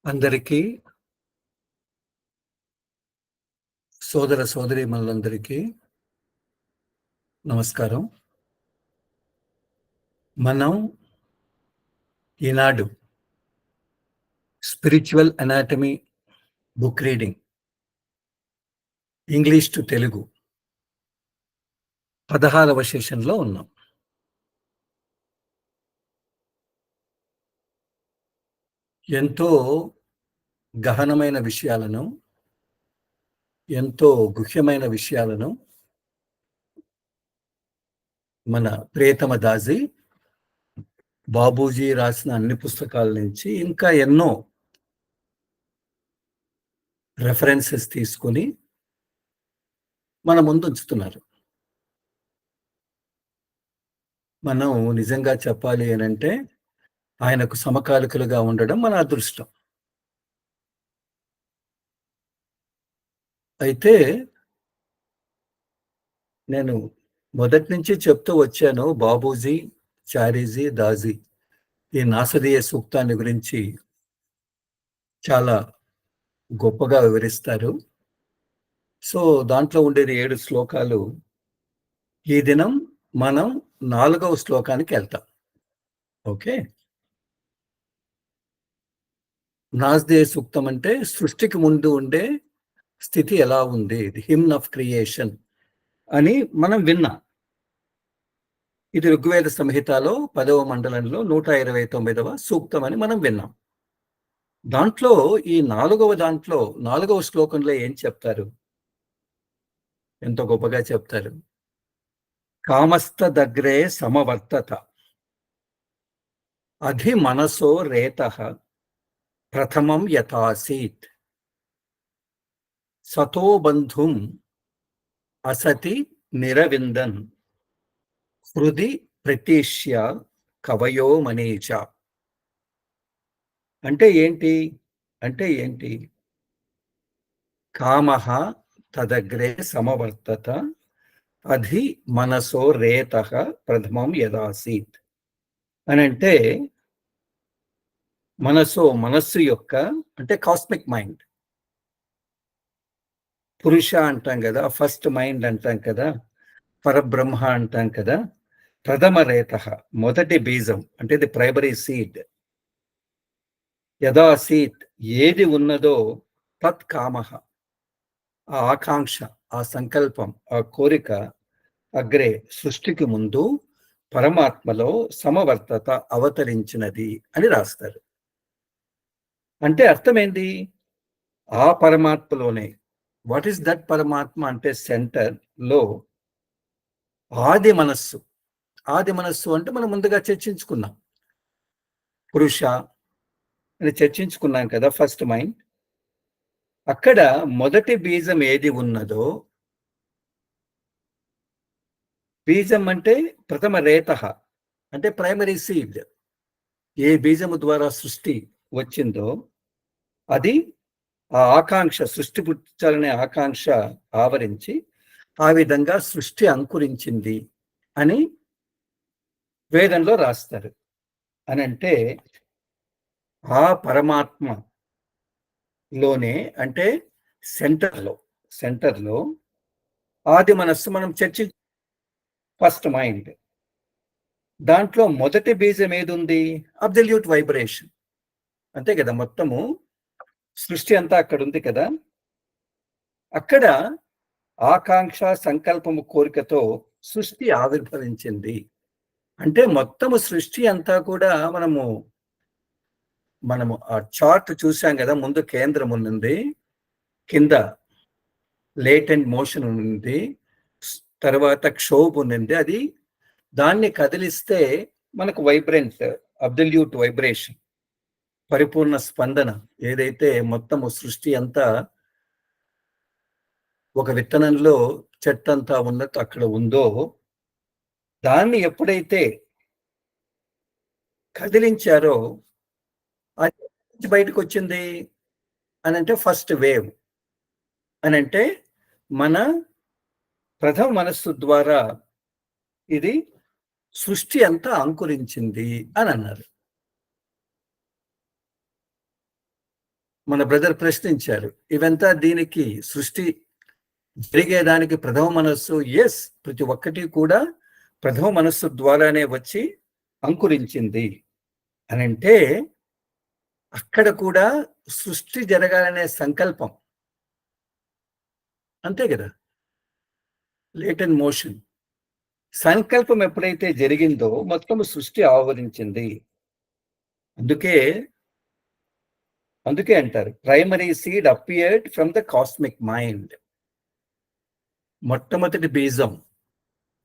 అందరికీ సోదర సోదరీమణులందరికీ నమస్కారం. మనం ఈనాడు spiritual anatomy book reading English to Telugu 16వ సెషన్‌లో ఉన్నాం. ఎంతో గహనమైన విషయాలను, ఎంతో గుహ్యమైన విషయాలను మన ప్రియతమ దాసి బాబూజీ రాసిన అన్ని పుస్తకాల నుంచి ఇంకా ఎన్నో రెఫరెన్సెస్ తీసుకొని మన ముందు ఉంచుతున్నారు. మనం నిజంగా చెప్పాలి అనంటే ఆయనకు సమకాలికులుగా ఉండడం మన అదృష్టం. అయితే నేను మొదటి నుంచి చెప్తూ వచ్చాను, బాబూజీ, చారీజీ, దాజీ ఈ నాసదీయ సూక్తాన్ని గురించి చాలా గొప్పగా వివరిస్తారు. సో దాంట్లో ఉండేది 7 శ్లోకాలు. ఈ దినం మనం 4వ శ్లోకానికి వెళ్తాం. ఓకే. నాసదీయ సూక్తం అంటే సృష్టికి ముందు ఉండే స్థితి ఎలా ఉంది, ది హిమ్న్ ఆఫ్ క్రియేషన్ అని మనం విన్నాం. ఇది ఋగ్వేద సంహితలో 10వ మండలంలో 129వ సూక్తం అని మనం విన్నాం. దాంట్లో ఈ 4వ శ్లోకంలో ఏం చెప్తారు? ఎంతో గొప్పగా చెప్తారు. కామస్థ దగ్రే సమవర్తత అధి మనసో రేతః ప్రథమం యథాసీత్ సతో బంధుం అసతి నిరవిందన్ హృది ప్రతిష్య కవయో మనీచ. అంటే ఏంటి? కామః తదగ్రే సమవర్తత అధి మనసో రేతః ప్రథమం యదాసీత్ అనంటే మనస్సు యొక్క అంటే కాస్మిక్ మైండ్, పురుష అంటాం కదా, ఫస్ట్ మైండ్ అంటాం కదా, పరబ్రహ్మ అంటాం కదా. ప్రథమ రేతః మొదటి బీజం అంటే ది ప్రైమరీ సీడ్. యదాసీత్ ఏది ఉన్నదో తత్ కామః ఆ ఆకాంక్ష, ఆ సంకల్పం, ఆ కోరిక అగ్రే సృష్టికి ముందు పరమాత్మలో సమవర్తత అవతరించినది అని రాస్తారు. అంటే అర్థమేంటి? ఆ పరమాత్మలోనే, వాట్ ఈస్ దట్ పరమాత్మ అంటే సెంటర్ లో ఆది మనస్సు అంటే మనం ముందుగా చర్చించుకున్నాం. పురుష అని చర్చించుకున్నాం కదా, ఫస్ట్ మైండ్. అక్కడ మొదటి బీజం ఏది ఉన్నదో, బీజం అంటే ప్రథమ రేతః అంటే ప్రైమరీ సీడ్. ఏ బీజము ద్వారా సృష్టి వచ్చిందో అది ఆ ఆకాంక్ష, సృష్టి పుట్టాలనే ఆకాంక్ష ఆవరించి ఆ విధంగా సృష్టి అంకురించింది అని వేదంలో రాస్తారు. అనంటే ఆ పరమాత్మలోనే అంటే సెంటర్లో ఆది మనస్సు మనం ఫస్ట్ మైండ్. దాంట్లో మొదటి బీజం ఏది ఉంది? Absolute vibration. అంతే కదా, మొత్తము సృష్టి అంతా అక్కడ ఉంది కదా. అక్కడ ఆకాంక్ష, సంకల్పము, కోరికతో సృష్టి ఆవిర్భవించింది. అంటే మొత్తము సృష్టి అంతా కూడా మనము ఆ చార్ట్ చూసాం కదా, ముందు కేంద్రం ఉన్నది, కింద లేటెంట్ మోషన్ ఉంది, తర్వాత క్షోభ ఉన్నది. అది దాన్ని కదిలిస్తే మనకు వైబ్రెంట్ అబ్సల్యూట్ వైబ్రేషన్, పరిపూర్ణ స్పందన, ఏదైతే మొత్తము సృష్టి అంతా ఒక విత్తనంలో చెట్టంతా ఉన్నట్టు అక్కడ ఉందో, దాన్ని ఎప్పుడైతే కదిలించారో అది బయటకు వచ్చింది అని అంటే ఫస్ట్ వేవ్ అని అంటే మన ప్రథమ మనస్సు ద్వారా ఇది సృష్టి అంతా అంకురించింది అని అన్నారు. మన బ్రదర్ ప్రశ్నించారు, ఇవంతా దీనికి సృష్టి జరిగేదానికి ప్రథమ మనస్సు. ఎస్, ప్రతి ఒక్కటి కూడా ప్రథమ మనస్సు ద్వారానే వచ్చి అంకురించింది అని అంటే అక్కడ కూడా సృష్టి జరగాలనే సంకల్పం, అంతే కదా. లేటెంట్ మోషన్ సంకల్పం ఎప్పుడైతే జరిగిందో మొత్తం సృష్టి ఆవరించింది. అందుకే అంటారు primary seed appeared from the cosmic mind. మొట్టమొదటి బీజం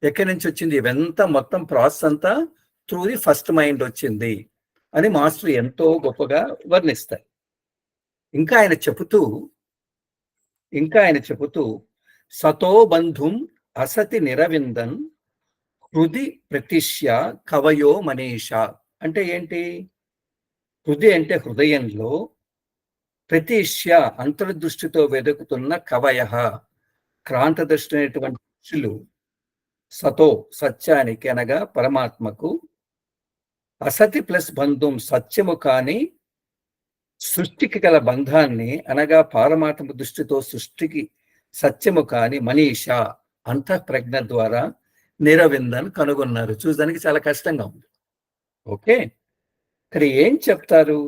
ఎక్కడి నుంచి వచ్చింది? ఇవంతా మొత్తం ప్రాసెస్ అంతా త్రూ ది ఫస్ట్ మైండ్ వచ్చింది అని మాస్టర్ ఎంతో గొప్పగా వర్ణిస్తారు. ఇంకా ఆయన చెబుతూ సతో బంధుం అసతి నిరవిందన్ హృది ప్రతిష్య కవయో మనీష. అంటే ఏంటి? హృది అంటే హృదయంలో, ప్రతిష్య అంతర్దృష్టితో వెతుకుతున్న కవయ క్రాంతదృష్టి అనేటువంటి ఋషులు సతో సత్యానికి అనగా పరమాత్మకు, అసతి ప్లస్ బంధం సత్యము కాని సృష్టికి గల బంధాన్ని అనగా పారమాత్మ దృష్టితో సృష్టికి సత్యము కాని మనీష అంతఃప్రజ్ఞ ద్వారా నిరవిందని కనుగొన్నారు. చూడడానికి చాలా కష్టంగా ఉంది. ఓకే, ఇక్కడ ఏం చెప్తారు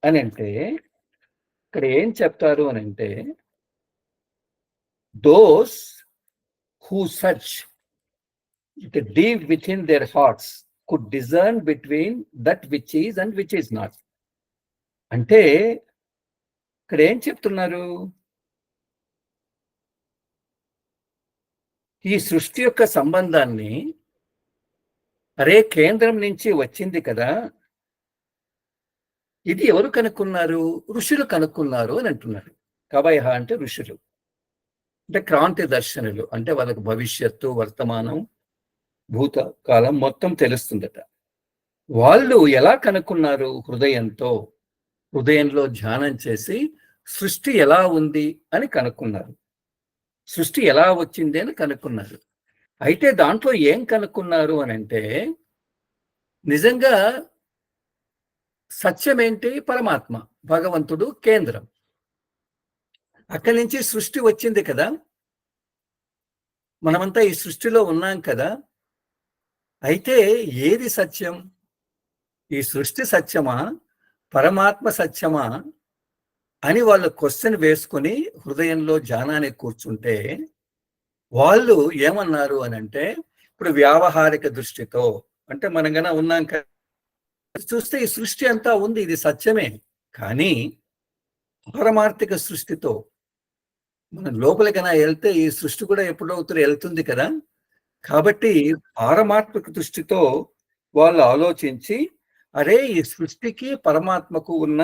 అని అంటే those who search deep within their hearts could discern between that which is and which is not. అంటే ఇక్కడ ఏం చెప్తున్నారు? ఈ సృష్టి యొక్క సంబంధాన్ని అరే కేంద్రం నుంచి వచ్చింది కదా, ఇది ఎవరు కనుక్కున్నారు? ఋషులు కనుక్కున్నారు అని అంటున్నారు. కవయ అంటే ఋషులు, అంటే క్రాంతి దర్శనులు, అంటే వాళ్ళకి భవిష్యత్తు, వర్తమానం, భూతకాలం మొత్తం తెలుస్తుందట. వాళ్ళు ఎలా కనుక్కున్నారు? హృదయంలో ధ్యానం చేసి సృష్టి ఎలా ఉంది అని కనుక్కున్నారు. సృష్టి ఎలా వచ్చింది అని కనుక్కున్నారు. అయితే దాంట్లో ఏం కనుక్కున్నారు అని అంటే నిజంగా సత్యం ఏంటి? పరమాత్మ, భగవంతుడు కేంద్రం. అక్కడి నుంచి సృష్టి వచ్చింది కదా, మనమంతా ఈ సృష్టిలో ఉన్నాం కదా. అయితే ఏది సత్యం? ఈ సృష్టి సత్యమా, పరమాత్మ సత్యమా అని వాళ్ళు క్వశ్చన్ వేసుకుని హృదయంలో ధ్యానానికి కూర్చుంటే వాళ్ళు ఏమన్నారు అని అంటే, ఇప్పుడు వ్యావహారిక దృష్టితో అంటే మనం గన ఉన్నాం కదా, చూస్తే ఈ సృష్టి అంతా ఉంది, ఇది సత్యమే. కానీ పారమార్థిక సృష్టితో మనం లోపలికైనా వెళ్తే ఈ సృష్టి కూడా ఎప్పుడవుతారో వెళ్తుంది కదా. కాబట్టి పారమాత్మిక దృష్టితో వాళ్ళు ఆలోచించి అరే ఈ సృష్టికి పరమాత్మకు ఉన్న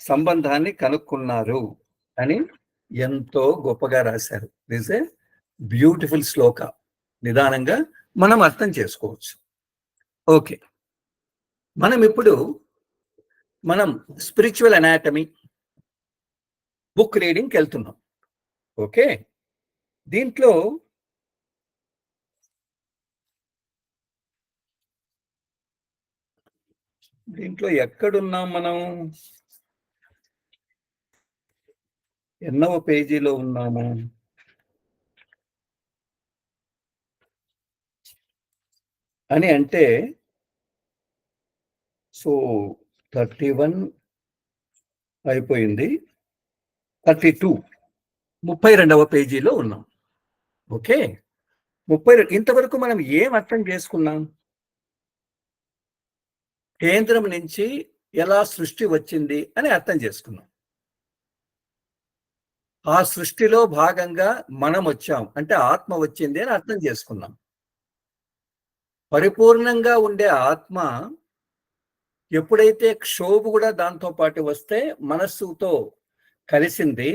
సంబంధాన్ని కనుక్కున్నారు అని ఎంతో గొప్పగా రాశారు. దిస్ ఏ బ్యూటిఫుల్ శ్లోక. నిదానంగా మనం అర్థం చేసుకోవచ్చు. ఓకే, మనం స్పిరిచువల్ అనాటమీ బుక్ రీడింగ్కి వెళ్తున్నాం. ఓకే, దీంట్లో ఎక్కడున్నాం మనం? ఎన్నవ పేజీలో ఉన్నాము అని అంటే, సో 31 అయిపోయింది, 32 32వ పేజీలో ఉన్నాం. ఓకే, 32 ఇంతవరకు మనం ఏం అర్థం చేసుకున్నాం? కేంద్రం నుంచి ఎలా సృష్టి వచ్చింది అని అర్థం చేసుకున్నాం. ఆ సృష్టిలో భాగంగా మనం వచ్చాం, అంటే ఆత్మ వచ్చింది అని అర్థం చేసుకున్నాం. పరిపూర్ణంగా ఉండే ఆత్మ ఎప్పుడైతే క్షోభ కూడా దాంతో పాటు వస్తే మనస్సుతో కలిసింది,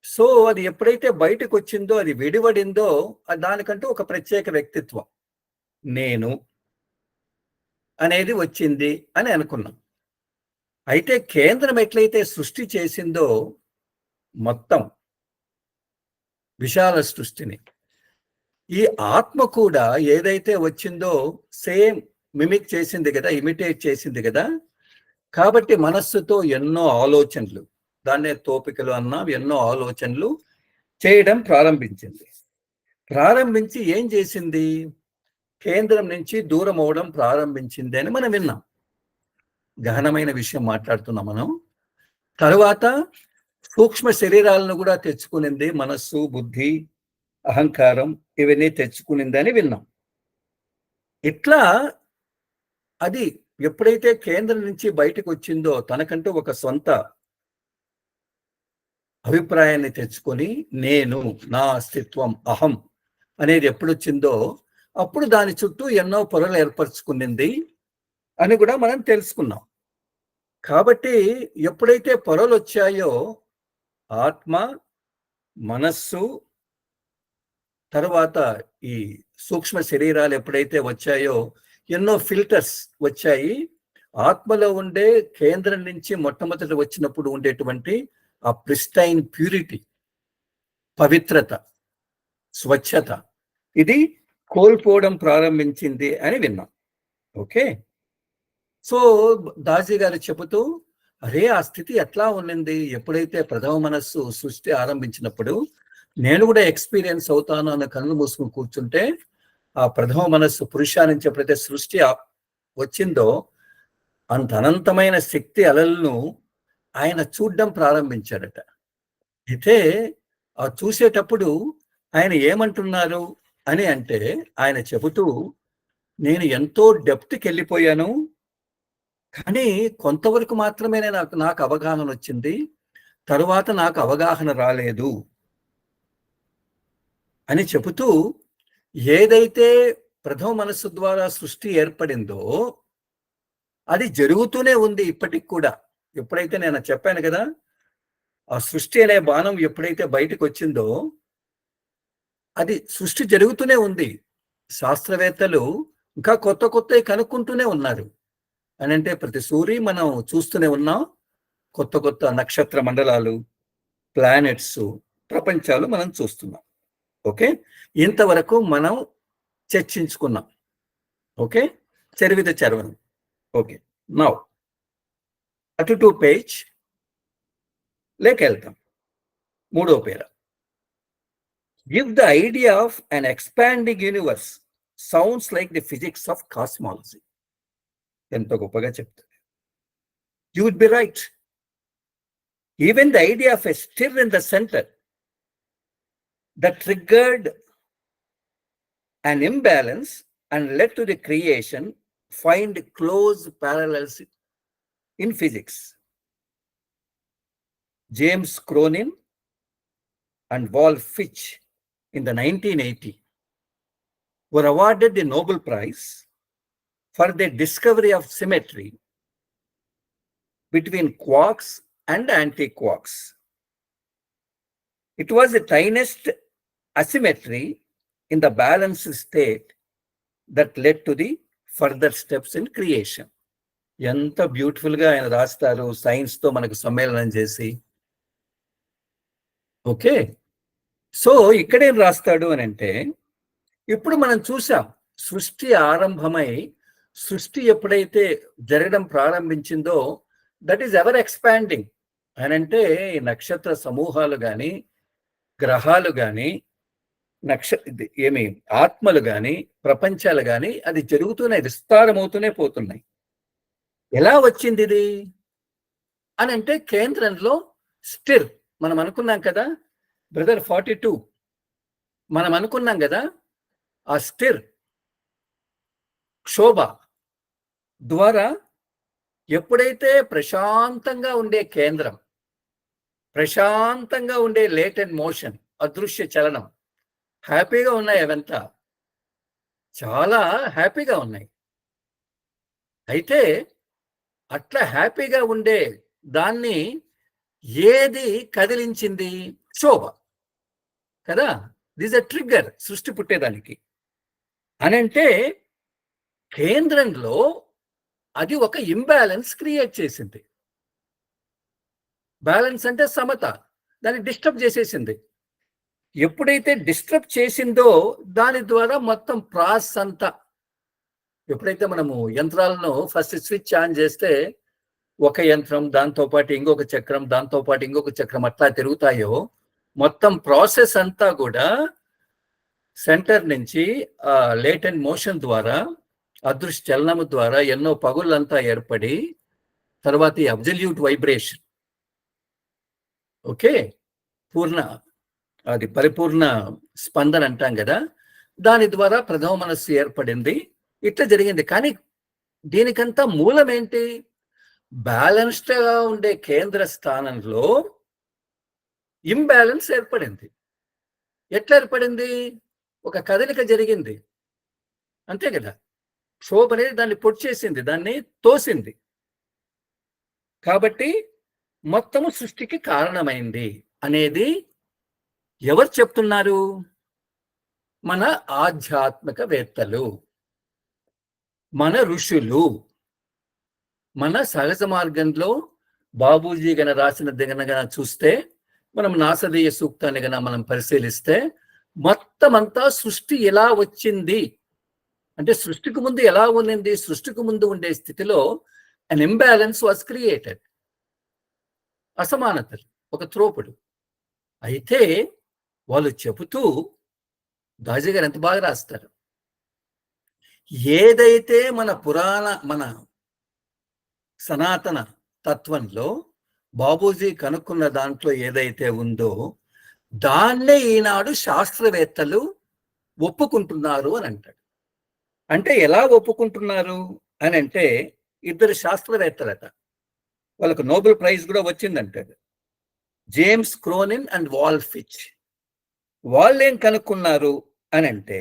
సో అది ఎప్పుడైతే బయటకు వచ్చిందో, అది విడివడిందో, దానికంటూ ఒక ప్రత్యేక వ్యక్తిత్వం నేను అనేది వచ్చింది అని అనుకున్నాం. అయితే కేంద్రం ఎట్లయితే సృష్టి చేసిందో మొత్తం విశాల సృష్టిని, ఈ ఆత్మ కూడా ఏదైతే వచ్చిందో సేమ్ మిమిక్ చేసింది కదా, ఇమిటేట్ చేసింది కదా. కాబట్టి మనస్సుతో ఎన్నో ఆలోచనలు, దాన్నే తోపికలు అన్నా, ఎన్నో ఆలోచనలు చేయడం ప్రారంభించింది. ప్రారంభించి ఏం చేసింది? కేంద్రం నుంచి దూరం అవడం ప్రారంభించింది అని మనం విన్నాం. గహనమైన విషయం మాట్లాడుతున్నాం మనం. తరువాత సూక్ష్మ శరీరాలను కూడా తెచ్చుకునింది. మనస్సు, బుద్ధి, అహంకారం ఇవన్నీ తెచ్చుకునిందని విన్నాం. ఇట్లా అది ఎప్పుడైతే కేంద్రం నుంచి బయటకు వచ్చిందో, తనకంటూ ఒక సొంత అభిప్రాయాన్ని తెచ్చుకొని, నేను, నా అస్తిత్వం, అహం అనేది ఎప్పుడొచ్చిందో అప్పుడు దాని చుట్టూ ఎన్నో పొరలు ఏర్పరచుకునింది అని కూడా మనం తెలుసుకున్నాం. కాబట్టి ఎప్పుడైతే పొరలు వచ్చాయో, ఆత్మ, మనస్సు, తర్వాత ఈ సూక్ష్మ శరీరాలు ఎప్పుడైతే వచ్చాయో ఎన్నో ఫిల్టర్స్ వచ్చాయి. ఆత్మలో ఉండే కేంద్రం నుంచి మొట్టమొదటి వచ్చినప్పుడు ఉండేటువంటి ఆ ప్రిస్టైన్ ప్యూరిటీ, పవిత్రత, స్వచ్ఛత, ఇది కోల్పోవడం ప్రారంభించింది అని విన్నాం. ఓకే, సో దాజీ గారు చెబుతూ, అరే ఆ స్థితి ఎట్లా ఉన్నింది? ఎప్పుడైతే ప్రథమ మనస్సు సృష్టి ఆరంభించినప్పుడు నేను కూడా ఎక్స్పీరియన్స్ అవుతాను అన్న కళ్ళు మూసుకుని కూర్చుంటే, ఆ ప్రథమ మనస్సు పురుషా నుంచి ఎప్పుడైతే సృష్టి వచ్చిందో అంత అనంతమైన శక్తి అలలను ఆయన చూడడం ప్రారంభించాడట. అయితే ఆ చూసేటప్పుడు ఆయన ఏమంటున్నారు అని అంటే, ఆయన చెబుతూ, నేను ఎంతో డెప్త్కి వెళ్ళిపోయాను, కానీ కొంతవరకు మాత్రమే నాకు అవగాహన వచ్చింది, తరువాత నాకు అవగాహన రాలేదు అని చెబుతూ, ఏదైతే ప్రథమ మనస్సు ద్వారా సృష్టి ఏర్పడిందో అది జరుగుతూనే ఉంది ఇప్పటికి కూడా. ఎప్పుడైతే నేను చెప్పాను కదా, ఆ సృష్టి అనే బాణం ఎప్పుడైతే బయటకు వచ్చిందో అది సృష్టి జరుగుతూనే ఉంది. శాస్త్రవేత్తలు ఇంకా కొత్త కొత్తవి కనుక్కుంటూనే ఉన్నారు. అని అంటే ప్రతి సూర్య మనం చూస్తూనే ఉన్నాం. కొత్త కొత్త నక్షత్ర మండలాలు, ప్లానెట్స్, ప్రపంచాలు మనం చూస్తున్నాం. ఓకే, ఇంతవరకు మనం చర్చించుకున్నాం. ఓకే, చరివిత చరవణం. ఓకే, నౌ అటు టు పేజ్ లేక వెళ్తాం. మూడో పేర. If the idea of an expanding universe sounds like the physics of cosmology, ఎంతో గొప్పగా చెప్తారు. You would be right. Even the idea of a stir in the center that triggered an imbalance and led to the creation find close parallels in physics. James Cronin and Wolf Fitch in the 1980 were awarded the Nobel Prize for their discovery of symmetry between quarks and antiquarks. It was the tiniest asymmetry in the balanced state that led to the further steps in creation. ఎంత beautiful గా ఆయన రాస్తారు science తో మనకు సమ్మేళనం చేసి. Okay, so ఇక్కడేం రాస్తాడు అని అంటే, ఇప్పుడు మనం చూసాం సృష్టి ఆరంభమై సృష్టి ఎప్పుడైతే జరగడం ప్రారంభించిందో దట్ ఈస్ ఎవర్ ఎక్స్పాండింగ్ అని అంటే, నక్షత్ర సమూహాలు కానీ, గ్రహాలు కానీ, ఆత్మలు కానీ, ప్రపంచాలు కానీ అది జరుగుతూనే విస్తారమవుతూనే పోతున్నాయి. ఎలా వచ్చింది ఇది అని అంటే, కేంద్రంలో స్టిర్ మనం అనుకున్నాం కదా బ్రదర్ 42, మనం అనుకున్నాం కదా ఆ స్టిర్ క్షోభ ద్వారా ఎప్పుడైతే ప్రశాంతంగా ఉండే కేంద్రం, ప్రశాంతంగా ఉండే లేటెంట్ మోషన్, అదృశ్య చలనం, హ్యాపీగా ఉన్నాయి, అవంతా చాలా హ్యాపీగా ఉన్నాయి. అయితే అట్లా హ్యాపీగా ఉండే దాన్ని ఏది కదిలించింది? క్షోభ కదా, దిస్ ఎ ట్రిగ్గర్ సృష్టి పుట్టేదానికి. అని అంటే కేంద్రంలో అది ఒక ఇంబ్యాలెన్స్ క్రియేట్ చేసింది. బ్యాలెన్స్ అంటే సమత, దాన్ని డిస్టర్బ్ చేసేసింది. ఎప్పుడైతే డిస్టర్బ్ చేసిందో దాని ద్వారా మొత్తం ప్రాసెస్ అంతా, ఎప్పుడైతే మనము యంత్రాలను ఫస్ట్ స్విచ్ ఆన్ చేస్తే ఒక యంత్రం, దాంతో పాటు ఇంకొక చక్రం, దాంతో పాటు ఇంకొక చక్రం అట్లా తిరుగుతాయో, మొత్తం ప్రాసెస్ అంతా కూడా సెంటర్ నుంచి లేటెంట్ మోషన్ ద్వారా, అదృశ్య చలనము ద్వారా ఎన్నో పగుళ్ళంతా ఏర్పడి, తర్వాత ఈ అబ్జల్యూట్ వైబ్రేషన్, ఓకే, అది పరిపూర్ణ స్పందన అంటాం కదా, దాని ద్వారా ప్రథమ మనస్సు ఏర్పడింది. ఇట్లా జరిగింది. కానీ దీనికంతా మూలం ఏంటి? బ్యాలెన్స్డ్ గా ఉండే కేంద్ర స్థానంలో ఇంబ్యాలెన్స్ ఏర్పడింది. ఎట్లా ఏర్పడింది? ఒక కదలిక జరిగింది, అంతే కదా. క్షోభ అనేది దాన్ని పొడిచేసింది, దాన్ని తోసింది. కాబట్టి మొత్తము సృష్టికి కారణమైంది అనేది ఎవరు చెప్తున్నారు? మన ఆధ్యాత్మికవేత్తలు, మన ఋషులు. మన సహజ మార్గంలో బాబూజీ గన రాసిన దగ్గర చూస్తే, మనం నాసదీయ సూక్తాన్ని గన మనం పరిశీలిస్తే, మొత్తం అంతా సృష్టి ఎలా వచ్చింది అంటే, సృష్టికి ముందు ఎలా ఉన్నింది? సృష్టికి ముందు ఉండే స్థితిలో అన్ ఇంబ్యాలెన్స్ వాజ్ క్రియేటెడ్. అసమానతలు, ఒక త్రోపుడు. అయితే వాళ్ళు చెబుతూ, దాజీ గారు ఎంత బాగా రాస్తారు, ఏదైతే మన సనాతన తత్వంలో బాబూజీ కనుక్కున్న దాంట్లో ఏదైతే ఉందో, దాన్నే ఈనాడు శాస్త్రవేత్తలు ఒప్పుకుంటున్నారు అని అంటాడు. అంటే ఎలా ఒప్పుకుంటున్నారు అని అంటే, ఇద్దరు శాస్త్రవేత్తలట, వాళ్ళకు నోబెల్ ప్రైజ్ కూడా వచ్చిందంటాడు, జేమ్స్ క్రోనిన్ అండ్ వాల్ఫిచ్. వాళ్ళేం కనుక్కున్నారు అని అంటే,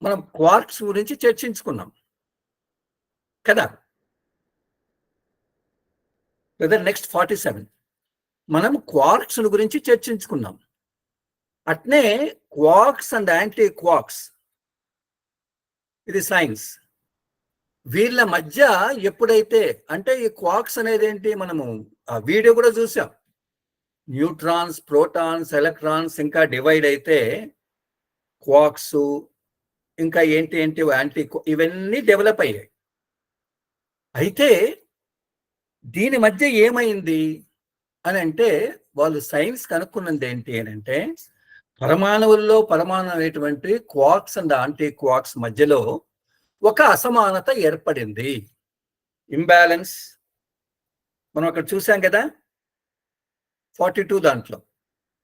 మనం క్వార్క్స్ గురించి చర్చించుకున్నాం కదా, నెక్స్ట్ 47 మనం క్వార్క్స్ గురించి చర్చించుకున్నాం. అట్నే క్వార్క్స్ అండ్ యాంటీ క్వార్క్స్, ఇది సైన్స్. వీళ్ళ మధ్య ఎప్పుడైతే, అంటే ఈ క్వార్క్స్ అనేది ఏంటి, మనము ఆ వీడియో కూడా చూసాం, న్యూట్రాన్స్, ప్రోటాన్స్, ఎలక్ట్రాన్స్ ఇంకా డివైడ్ అయితే క్వార్క్స్, ఇంకా ఏంటి యాంటీ, ఇవన్నీ డెవలప్ అయ్యాయి. అయితే దీని మధ్య ఏమైంది అని అంటే, వాళ్ళు సైన్స్ కనుక్కున్నది ఏంటి అని అంటే, పరమాణువుల్లో అనేటువంటి క్వార్క్స్ అండ్ యాంటీ క్వార్క్స్ మధ్యలో ఒక అసమానత ఏర్పడింది, ఇంబ్యాలెన్స్. మనం అక్కడ చూసాం కదా 42 దాంట్లో,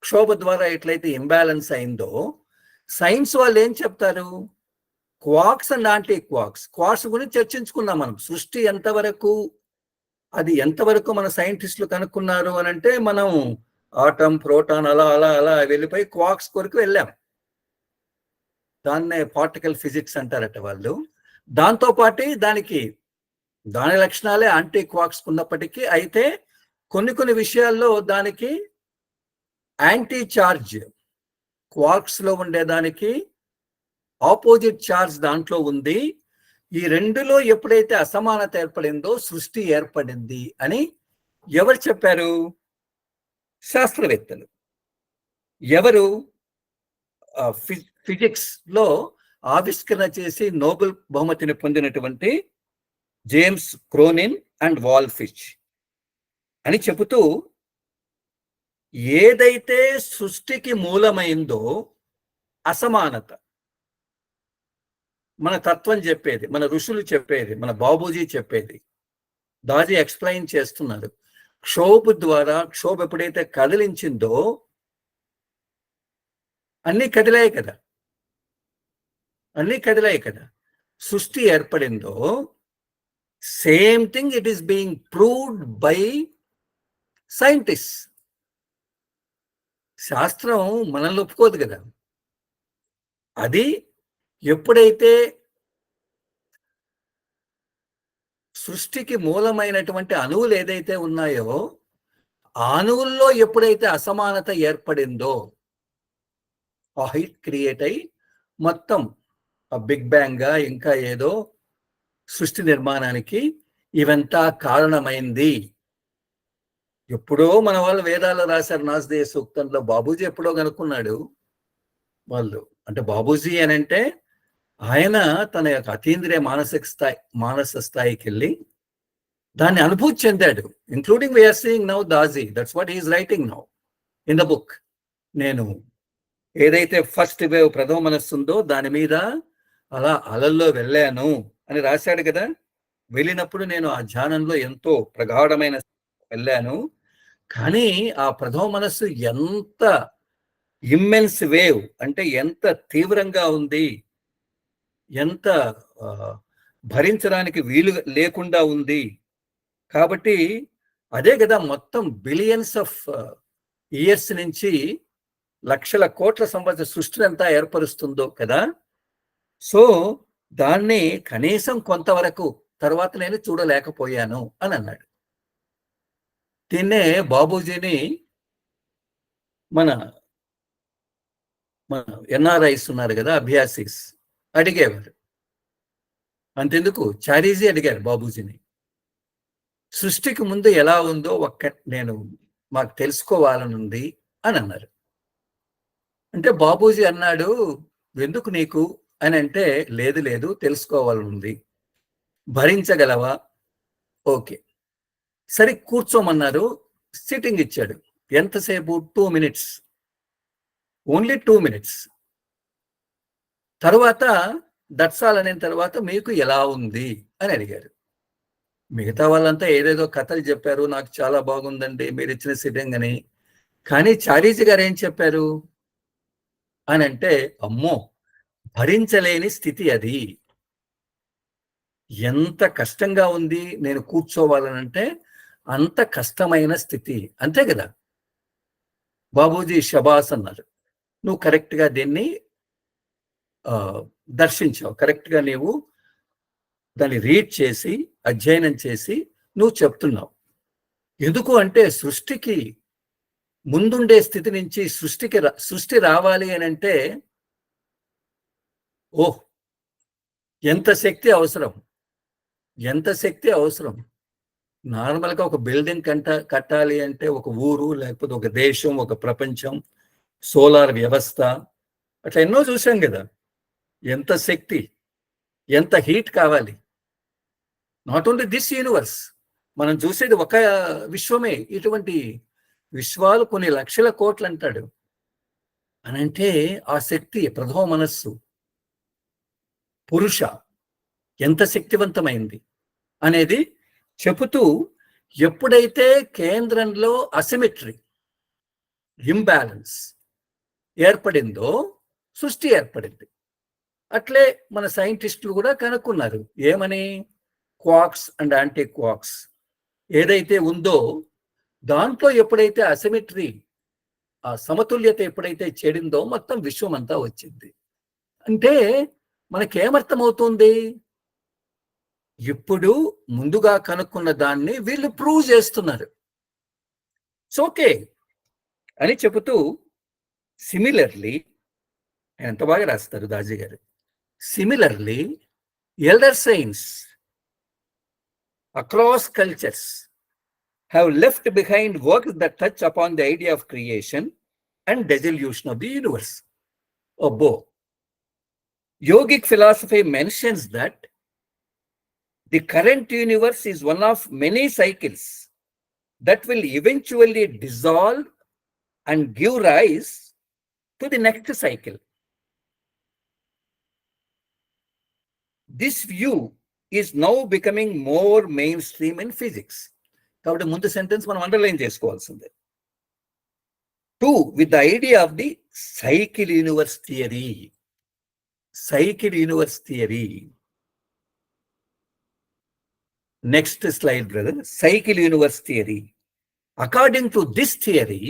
క్షోభ ద్వారా ఎట్లయితే ఇంబ్యాలెన్స్ అయిందో, సైన్స్ వాళ్ళు ఏం చెప్తారు? క్వార్క్స్ అండ్ యాంటీ క్వార్క్స్ గురించి చర్చించుకున్నాం మనం. సృష్టి ఎంతవరకు, అది ఎంతవరకు మన సైంటిస్టులు కనుక్కున్నారు అని అంటే, మనం ఆటం, ప్రోటాన్ అలా అలా అలా వెళ్ళిపోయి క్వార్క్స్ కొరకు వెళ్ళాం. దాన్నే పార్టికల్ ఫిజిక్స్ అంటారట వాళ్ళు. దాంతో పాటు దాని లక్షణాలే యాంటీ క్వార్క్స్ ఉన్నప్పటికీ, అయితే కొన్ని విషయాల్లో దానికి యాంటీ చార్జ్, క్వార్క్స్ లో ఉండేదానికి ఆపోజిట్ చార్జ్ దాంట్లో ఉంది. ఈ రెండులో ఎప్పుడైతే అసమానత ఏర్పడిందో సృష్టి ఏర్పడింది అని ఎవరు చెప్పారు? శాస్త్రవేత్తలు. ఎవరు? ఫిజిక్స్ లో ఆవిష్కరణ చేసి నోబెల్ బహుమతిని పొందినటువంటి జేమ్స్ క్రోనిన్ అండ్ వాల్ఫిచ్ అని చెబుతూ, ఏదైతే సృష్టికి మూలమైందో అసమానత, మన తత్వం చెప్పేది, మన ఋషులు చెప్పేది, మన బాబూజీ చెప్పేది, దాజీ ఎక్స్ప్లెయిన్ చేస్తున్నారు. క్షోభ ద్వారా, క్షోభ ఎప్పుడైతే కదిలించిందో, అన్నీ కదిలాయి కదా, సృష్టి ఏర్పడిందో, same thing it is being proved by scientist. శాస్త్రం మనల్ని ఒప్పుకోదు కదా. అది ఎప్పుడైతే సృష్టికి మూలమైనటువంటి అణువులు ఏదైతే ఉన్నాయో, ఆ అణువుల్లో ఎప్పుడైతే అసమానత ఏర్పడిందో, ఆ హీట్ క్రియేట్ అయి మొత్తం బిగ్ బ్యాంగ్ గా ఇంకా ఏదో సృష్టి నిర్మాణానికి ఇవంతా కారణమైంది. ఎప్పుడో మన వాళ్ళు వేదాలు రాశారు, నాసదీయ సూక్తంలో. బాబూజీ ఎప్పుడో కనుక్కున్నాడు వాళ్ళు. అంటే బాబూజీ అని అంటే, ఆయన తన యొక్క అతీంద్రియ మానస స్థాయికి వెళ్ళి దాన్ని అనుభూతి చెందాడు. Including we're seeing now Daaji, that's what he's writing now in the book. నేను ఏదైతే ఫస్ట్ వేవ్ ప్రథమ మనస్సు ఉందో దాని మీద అలా అలల్లో వెళ్ళాను అని రాశాడు కదా. వెళ్ళినప్పుడు నేను ఆ ధ్యానంలో ఎంతో ప్రగాఢమైన వెళ్ళాను. కానీ ఆ ప్రథమ మనస్సు ఎంత ఇమ్మెన్స్ వేవ్ అంటే ఎంత తీవ్రంగా ఉంది, ఎంత భరించడానికి వీలు లేకుండా ఉంది. కాబట్టి అదే కదా మొత్తం బిలియన్స్ ఆఫ్ ఇయర్స్ నుంచి లక్షల కోట్ల సంవత్సర సృష్టిని అంతా ఏర్పరుస్తుందో కదా. సో దాన్ని కనీసం కొంతవరకు తర్వాత నేను చూడలేకపోయాను అని అన్నాడు. దీన్నే బాబూజీని మన ఎన్ఆర్ఐస్ ఉన్నారు కదా, అభ్యాసీస్ అడిగేవారు. అంతెందుకు చారీజీ అడిగారు బాబూజీని, సృష్టికి ముందు ఎలా ఉందో నేను మాకు తెలుసుకోవాలనుంది అని అన్నారు. అంటే బాబూజీ అన్నాడు, ఎందుకు నీకు అని అంటే, లేదు లేదు తెలుసుకోవాలనుంది. భరించగలవా? ఓకే సరే కూర్చోమన్నారు. సిట్టింగ్ ఇచ్చాడు. ఎంతసేపు? 2 minutes, ఓన్లీ 2 minutes. తర్వాత దట్సాల్ అనే తర్వాత మీకు ఎలా ఉంది అని అడిగారు. మిగతా వాళ్ళంతా ఏదేదో కథలు చెప్పారు, నాకు చాలా బాగుందండి మీరు ఇచ్చిన సిట్టింగ్ అని. కానీ చారీజీ గారు ఏం చెప్పారు అని అంటే, అమ్మో భరించలేని స్థితి అది, ఎంత కష్టంగా ఉంది, నేను కూర్చోవాలనంటే అంత కష్టమైన స్థితి. అంతే కదా. బాబూజీ షబాస్ అన్నారు, నువ్వు కరెక్ట్గా దీన్ని దర్శించావు, కరెక్ట్గా నీవు దాన్ని రీడ్ చేసి అధ్యయనం చేసి నువ్వు చెప్తున్నావు. ఎందుకు అంటే సృష్టికి ముందుండే స్థితి నుంచి సృష్టి రావాలి అని అంటే ఓహ్ ఎంత శక్తి అవసరం, ఎంత శక్తి అవసరం. నార్మల్గా ఒక బిల్డింగ్ కట్టాలి అంటే ఒక ఊరు, లేకపోతే ఒక దేశం, ఒక ప్రపంచం, సోలార్ వ్యవస్థ, అట్లా ఎన్నో చూసాం కదా. ఎంత శక్తి, ఎంత హీట్ కావాలి. నాట్ ఓన్లీ దిస్ యూనివర్స్, మనం చూసేది ఒక విశ్వమే, ఇటువంటి విశ్వాలు కొన్ని లక్షల కోట్లు అంటాడు. అనంటే ఆ శక్తి ప్రథమ మనస్సు పురుష ఎంత శక్తివంతమైంది అనేది చెబుతూ, ఎప్పుడైతే కేంద్రంలో అసిమెట్రీ, ఇంబ్యాలెన్స్ ఏర్పడిందో సృష్టి ఏర్పడింది. అట్లే మన సైంటిస్టులు కూడా కనుక్కున్నారు. ఏమని? క్వాక్స్ అండ్ యాంటీ క్వాక్స్ ఏదైతే ఉందో దాంట్లో ఎప్పుడైతే అసిమెట్రీ, ఆ సమతుల్యత ఎప్పుడైతే చెడిందో మొత్తం విశ్వం అంతా వచ్చింది. అంటే మనకేమర్థమవుతుంది? ఇప్పుడు ముందుగా కనుక్కున్న దాన్ని వీళ్ళు ప్రూవ్ చేస్తున్నారు. ఓకే అని చెబుతూ, సిమిలర్లీ ఎంత బాగా రాస్తారు దాజీ గారు. Similarly elder science across cultures have left behind works that touch upon the idea of creation and dissolution of the universe. Abbo. Yogic philosophy mentions that the current universe is one of many cycles that will eventually dissolve and give rise to the next cycle. This view is now becoming more mainstream in physics. కాబట్టి ముందు sentence మనం underline చేసుకోవాల్సిందే. 2, with the idea of the cycle universe theory. Cycle universe theory. Next slide, brother. Cycle universe theory. According to this theory,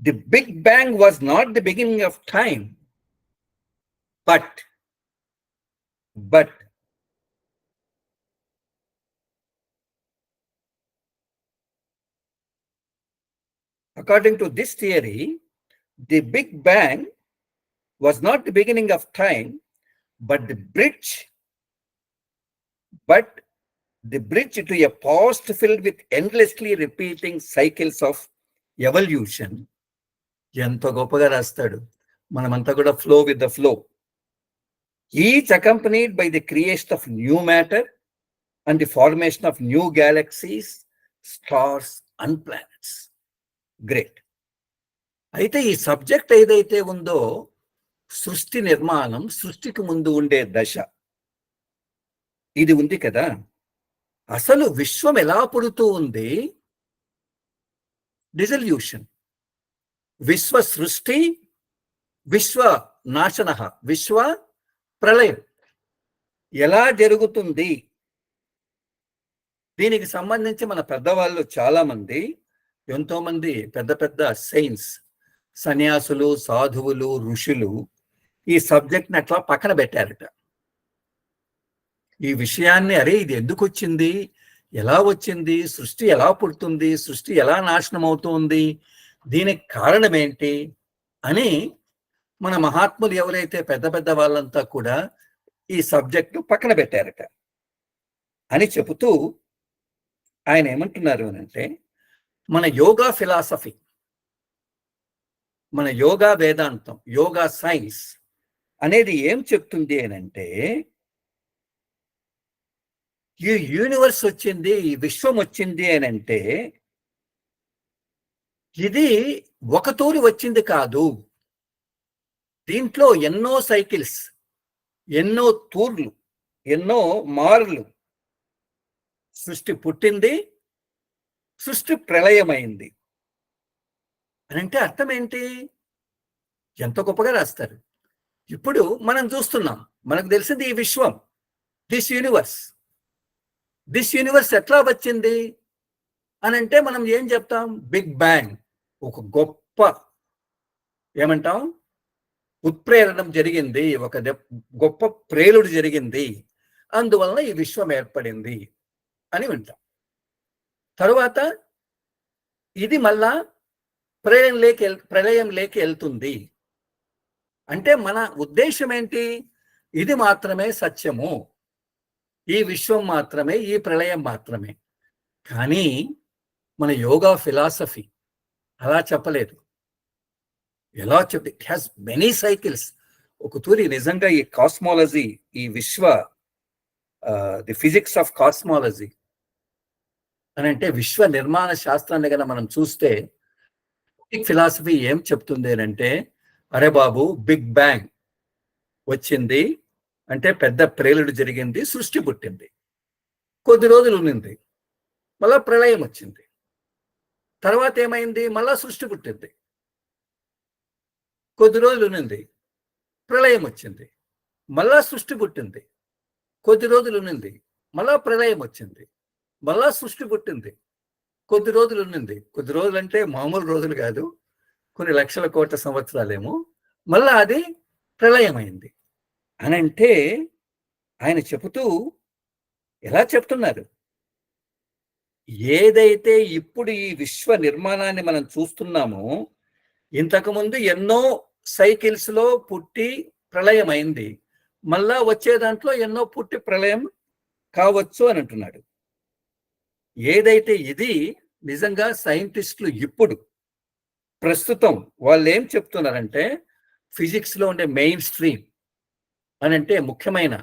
the Big Bang was not the beginning of time, but according to this theory, the Big Bang was not the beginning of time, but the bridge to a past filled with endlessly repeating cycles of evolution. ఎంతో గొప్పగా రాస్తాడు. మనమంతా కూడా flow with the flow. Each accompanied by the creation of new matter and the formation of new galaxies, stars and planets. Great. అయితే ఈ subject ఏదైతే ఉందో సృష్టి నిర్మాణం, సృష్టికి ముందు ఉండే దశ ఇది ఉంది కదా, అసలు విశ్వం ఎలా పుడుతూ ఉంది? డిజల్యూషన్. విశ్వ సృష్టి, విశ్వ నాశన, విశ్వ ప్రళయం ఎలా జరుగుతుంది? దీనికి సంబంధించి మన పెద్దవాళ్ళు చాలా మంది, ఎంతో మంది పెద్ద పెద్ద సైన్స్ సన్యాసులు, సాధువులు, ఋషులు ఈ సబ్జెక్ట్ని అట్లా పక్కన పెట్టారట. ఈ విషయాన్ని, అరే ఇది ఎందుకు వచ్చింది, ఎలా వచ్చింది, సృష్టి ఎలా పుడుతుంది, సృష్టి ఎలా నాశనం అవుతుంది, దీనికి కారణం ఏంటి అని మన మహాత్ములు ఎవరైతే పెద్ద పెద్ద వాళ్ళంతా కూడా ఈ సబ్జెక్టు పక్కన పెట్టారట. అని చెబుతూ ఆయన ఏమంటున్నారు అంటే, మన యోగా ఫిలాసఫీ, మన యోగా వేదాంతం, యోగా సైన్స్ అనేది ఏం చెప్తుంది అనంటే, ఈ యూనివర్స్ వచ్చింది, ఈ విశ్వం వచ్చింది అనంటే ఇది ఒక తూరి వచ్చింది కాదు. దీంట్లో ఎన్నో సైకిల్స్, ఎన్నో తూర్లు, ఎన్నో మార్లు సృష్టి పుట్టింది, సృష్టి ప్రళయమైంది అని అంటే అర్థం ఏంటి? ఎంత గొప్పగా రాస్తారు. ఇప్పుడు మనం చూస్తున్నాం, మనకు తెలిసింది ఈ విశ్వం, దిస్ యూనివర్స్. దిస్ యూనివర్స్ ఎట్లా వచ్చింది అని అంటే మనం ఏం చెప్తాం? బిగ్ బ్యాంగ్, ఒక గొప్ప ఏమంటాం, ఉత్ప్రేరణం జరిగింది, ఒక గొప్ప ప్రేలుడు జరిగింది, అందువలన ఈ విశ్వం ఏర్పడింది అని వింటాం. తరువాత ఇది మళ్ళా ప్రళయం లేకి వెళ్తుంది. అంటే మన ఉద్దేశం ఏంటి? ఇది మాత్రమే సత్యము, ఈ విశ్వం మాత్రమే, ఈ ప్రళయం మాత్రమే. కానీ మన యోగా ఫిలాసఫీ అలా చెప్పలేదు. ఎలా చెప్తే ఇట్ హ్యాస్ మెనీ సైకిల్స్. ఒక తూరి నిజంగా ఈ కాస్మాలజీ, ఈ విశ్వ ది ఫిజిక్స్ ఆఫ్ కాస్మాలజీ అని అంటే విశ్వ నిర్మాణ శాస్త్రాన్ని కనుక మనం చూస్తే, ఫిలాసఫీ ఏం చెప్తుంది అంటే, అరే బాబు, బిగ్ బ్యాంగ్ వచ్చింది అంటే పెద్ద ప్రేలుడు జరిగింది, సృష్టి పుట్టింది, కొద్ది రోజులు ఉన్నింది, మళ్ళా ప్రళయం వచ్చింది, తర్వాత ఏమైంది, మళ్ళా సృష్టి పుట్టింది, కొద్ది రోజులు ఉన్నింది, ప్రళయం వచ్చింది, మళ్ళా సృష్టి పుట్టింది, కొద్ది రోజులు ఉన్నింది, మళ్ళా ప్రళయం వచ్చింది, మళ్ళా సృష్టి పుట్టింది, కొద్ది రోజులు ఉన్నింది, కొద్ది రోజులు అంటే మామూలు రోజులు కాదు, కొన్ని లక్షల కోట్ల సంవత్సరాలేమో, మళ్ళా అది ప్రళయమైంది అని అంటే ఆయన చెబుతూ ఎలా చెప్తున్నారు? ఏదైతే ఇప్పుడు ఈ విశ్వ నిర్మాణాన్ని మనం చూస్తున్నామో, ఇంతకుముందు ఎన్నో సైకిల్స్ లో పుట్టి ప్రళయం అయింది, మళ్ళా వచ్చే దాంట్లో ఎన్నో పుట్టి ప్రళయం కావచ్చు అని అంటున్నాడు. ఏదైతే ఇది నిజంగా సైంటిస్టులు ఇప్పుడు ప్రస్తుతం వాళ్ళు ఏం చెప్తున్నారంటే, ఫిజిక్స్ లో ఉండే మెయిన్ స్ట్రీమ్ అని అంటే ముఖ్యమైన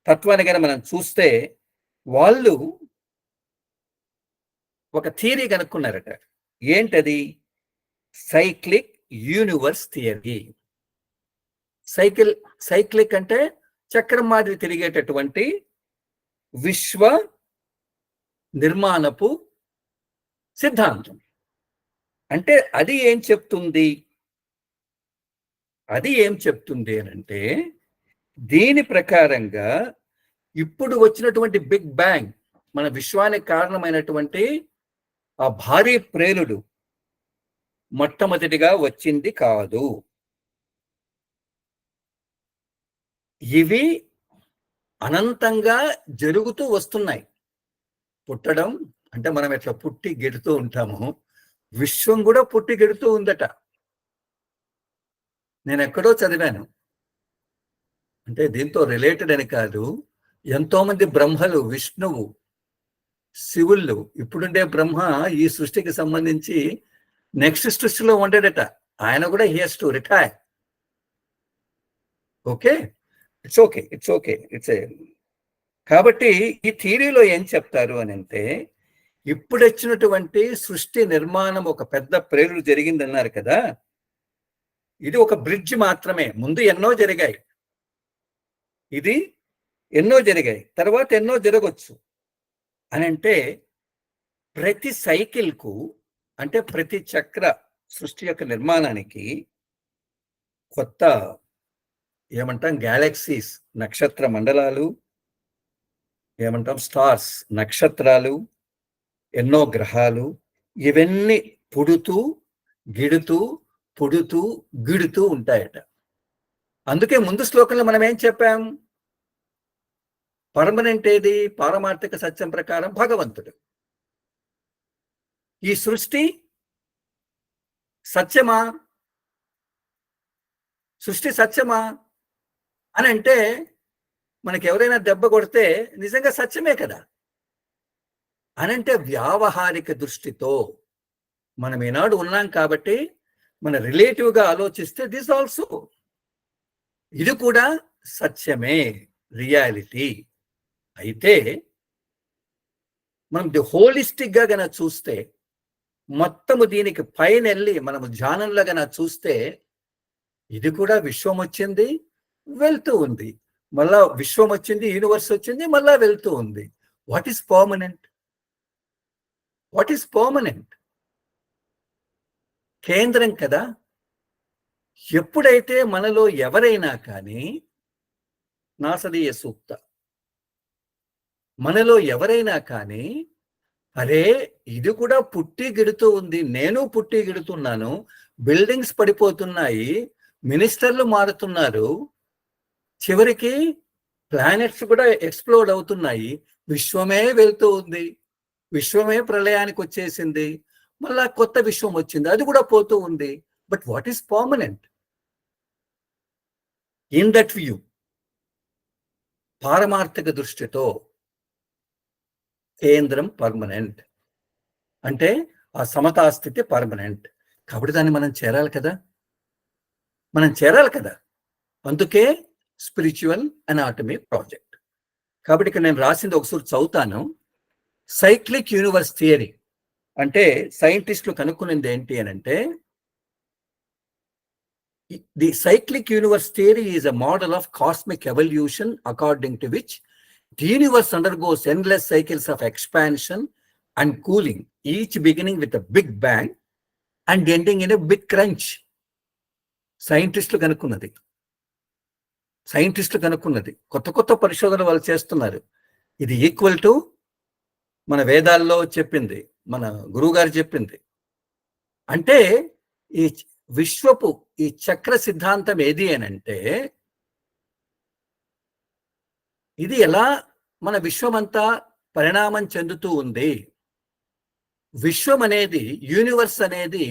తత్వాన్ని కనుక మనం చూస్తే, వాళ్ళు ఒక థియరీ కనుక్కున్నారట. ఏంటది? Cyclic universe theory. సైక్లిక్ అంటే చక్రం మాదిరి తిరిగేటటువంటి విశ్వ నిర్మాణపు సిద్ధాంతం. అంటే అది ఏం చెప్తుంది? అది ఏం చెప్తుంది అని అంటే, దీని ప్రకారంగా ఇప్పుడు వచ్చినటువంటి బిగ్ బ్యాంగ్, మన విశ్వానికి కారణమైనటువంటి ఆ భారీ ప్రేలుడు మొట్టమొదటిగా వచ్చింది కాదు. ఇవి అనంతంగా జరుగుతూ వస్తున్నాయి. పుట్టడం అంటే మనం ఎట్లా పుట్టి గెడుతూ ఉంటాము, విశ్వం కూడా పుట్టి గెడుతూ ఉందట. నేను ఎక్కడో చదివాను, అంటే దీంతో రిలేటెడ్ అని కాదు, ఎంతో మంది బ్రహ్మలు, విష్ణువు, శివుళ్ళు, ఇప్పుడుండే బ్రహ్మ ఈ సృష్టికి సంబంధించి నెక్స్ట్ సృష్టిలో ఉండేదట. ఆయన కూడా he has to retire. Okay, it's okay, it's okay, it's కాబట్టి ఈ థియరీలో ఏం చెప్తారు అని అంటే, ఇప్పుడు వచ్చినటువంటి సృష్టి నిర్మాణం ఒక పెద్ద ప్రేరుడు జరిగిందన్నారు కదా, ఇది ఒక బ్రిడ్జ్ మాత్రమే. ముందు ఎన్నో జరిగాయి, ఇది ఎన్నో జరిగాయి, తర్వాత ఎన్నో జరగచ్చు అని అంటే, ప్రతి సైకిల్కు అంటే ప్రతి చక్ర సృష్టి యొక్క నిర్మాణానికి కొత్త ఏమంటాం గ్యాలక్సీస్, నక్షత్ర మండలాలు, ఏమంటాం స్టార్స్, నక్షత్రాలు, ఎన్నో గ్రహాలు, ఇవన్నీ పుడుతూ గిడుతూ పుడుతూ గిడుతూ ఉంటాయట. అందుకే ముందు శ్లోకంలో మనం ఏం చెప్పాం? పర్మనెంట్ ఏది? పారమార్థిక సత్యం ప్రకారం భగవంతుడు. ఈ సృష్టి సత్యమా? సృష్టి సత్యమా అని అంటే, మనకి ఎవరైనా దెబ్బ కొడితే నిజంగా సత్యమే కదా అనంటే, వ్యావహారిక దృష్టితో మనం ఈనాడు ఉన్నాం కాబట్టి మన రిలేటివ్గా ఆలోచిస్తే దిస్ ఆల్సో, ఇది కూడా సత్యమే, రియాలిటీ. అయితే మనం హోలిస్టిక్ గా గన చూస్తే, మొత్తము దీనికి పైన వెళ్ళి మనము ధ్యానంలో గన చూస్తే, ఇది కూడా విశ్వం వచ్చింది వెళ్తూ ఉంది, మళ్ళా విశ్వం వచ్చింది, యూనివర్స్ వచ్చింది, మళ్ళా వెళ్తూ ఉంది. What is permanent? What is permanent? కేంద్రం కదా. ఎప్పుడైతే మనలో ఎవరైనా కానీ, నాసదీయ సూక్త, మనలో ఎవరైనా కానీ, అరే ఇది కూడా పుట్టి గిడుతూ ఉంది, నేను పుట్టి గిడుతున్నాను, బిల్డింగ్స్ పడిపోతున్నాయి, మినిస్టర్లు మారుతున్నారు, చివరికి ప్లానెట్స్ కూడా ఎక్స్ప్లోడ్ అవుతున్నాయి, విశ్వమే వెళ్తూ ఉంది, విశ్వమే ప్రళయానికి వచ్చేసింది, మళ్ళా కొత్త విశ్వం వచ్చింది, అది కూడా పోతూ ఉంది. But what is permanent? In that view, పారమార్థిక దృష్టితో కేంద్రం పర్మనెంట్ అంటే ఆ సమతాస్థితి పర్మనెంట్. కాబట్టి దాన్ని మనం చేరాలి కదా, మనం చేరాలి కదా. అందుకే స్పిరిచువల్ అనాటమీ ప్రాజెక్ట్. కాబట్టి ఇక్కడ నేను రాసింది ఒకసారి చదువుతాను. సైక్లిక్ యూనివర్స్ థియరీ అంటే సైంటిస్టులు కనుక్కునేది ఏంటి అని అంటే, the cyclic universe theory is a model of cosmic evolution according to which the universe undergoes endless cycles of expansion and cooling, each beginning with a big bang and ending in a big crunch. సైంటిస్టులు కనుక్కున్నది, కొత్త కొత్త పరిశోధనలు వాళ్ళు చేస్తున్నారు. ఇది equal to మన వేదాల్లో చెప్పింది, మన గురువుగారు చెప్పింది. అంటే ఈ విశ్వపు ఈ చక్ర సిద్ధాంతం ఏది అని అంటే, ఇది ఎలా మన విశ్వమంతా పరిణామం చెందుతూ ఉంది, విశ్వం అనేది, యూనివర్స్ అనేది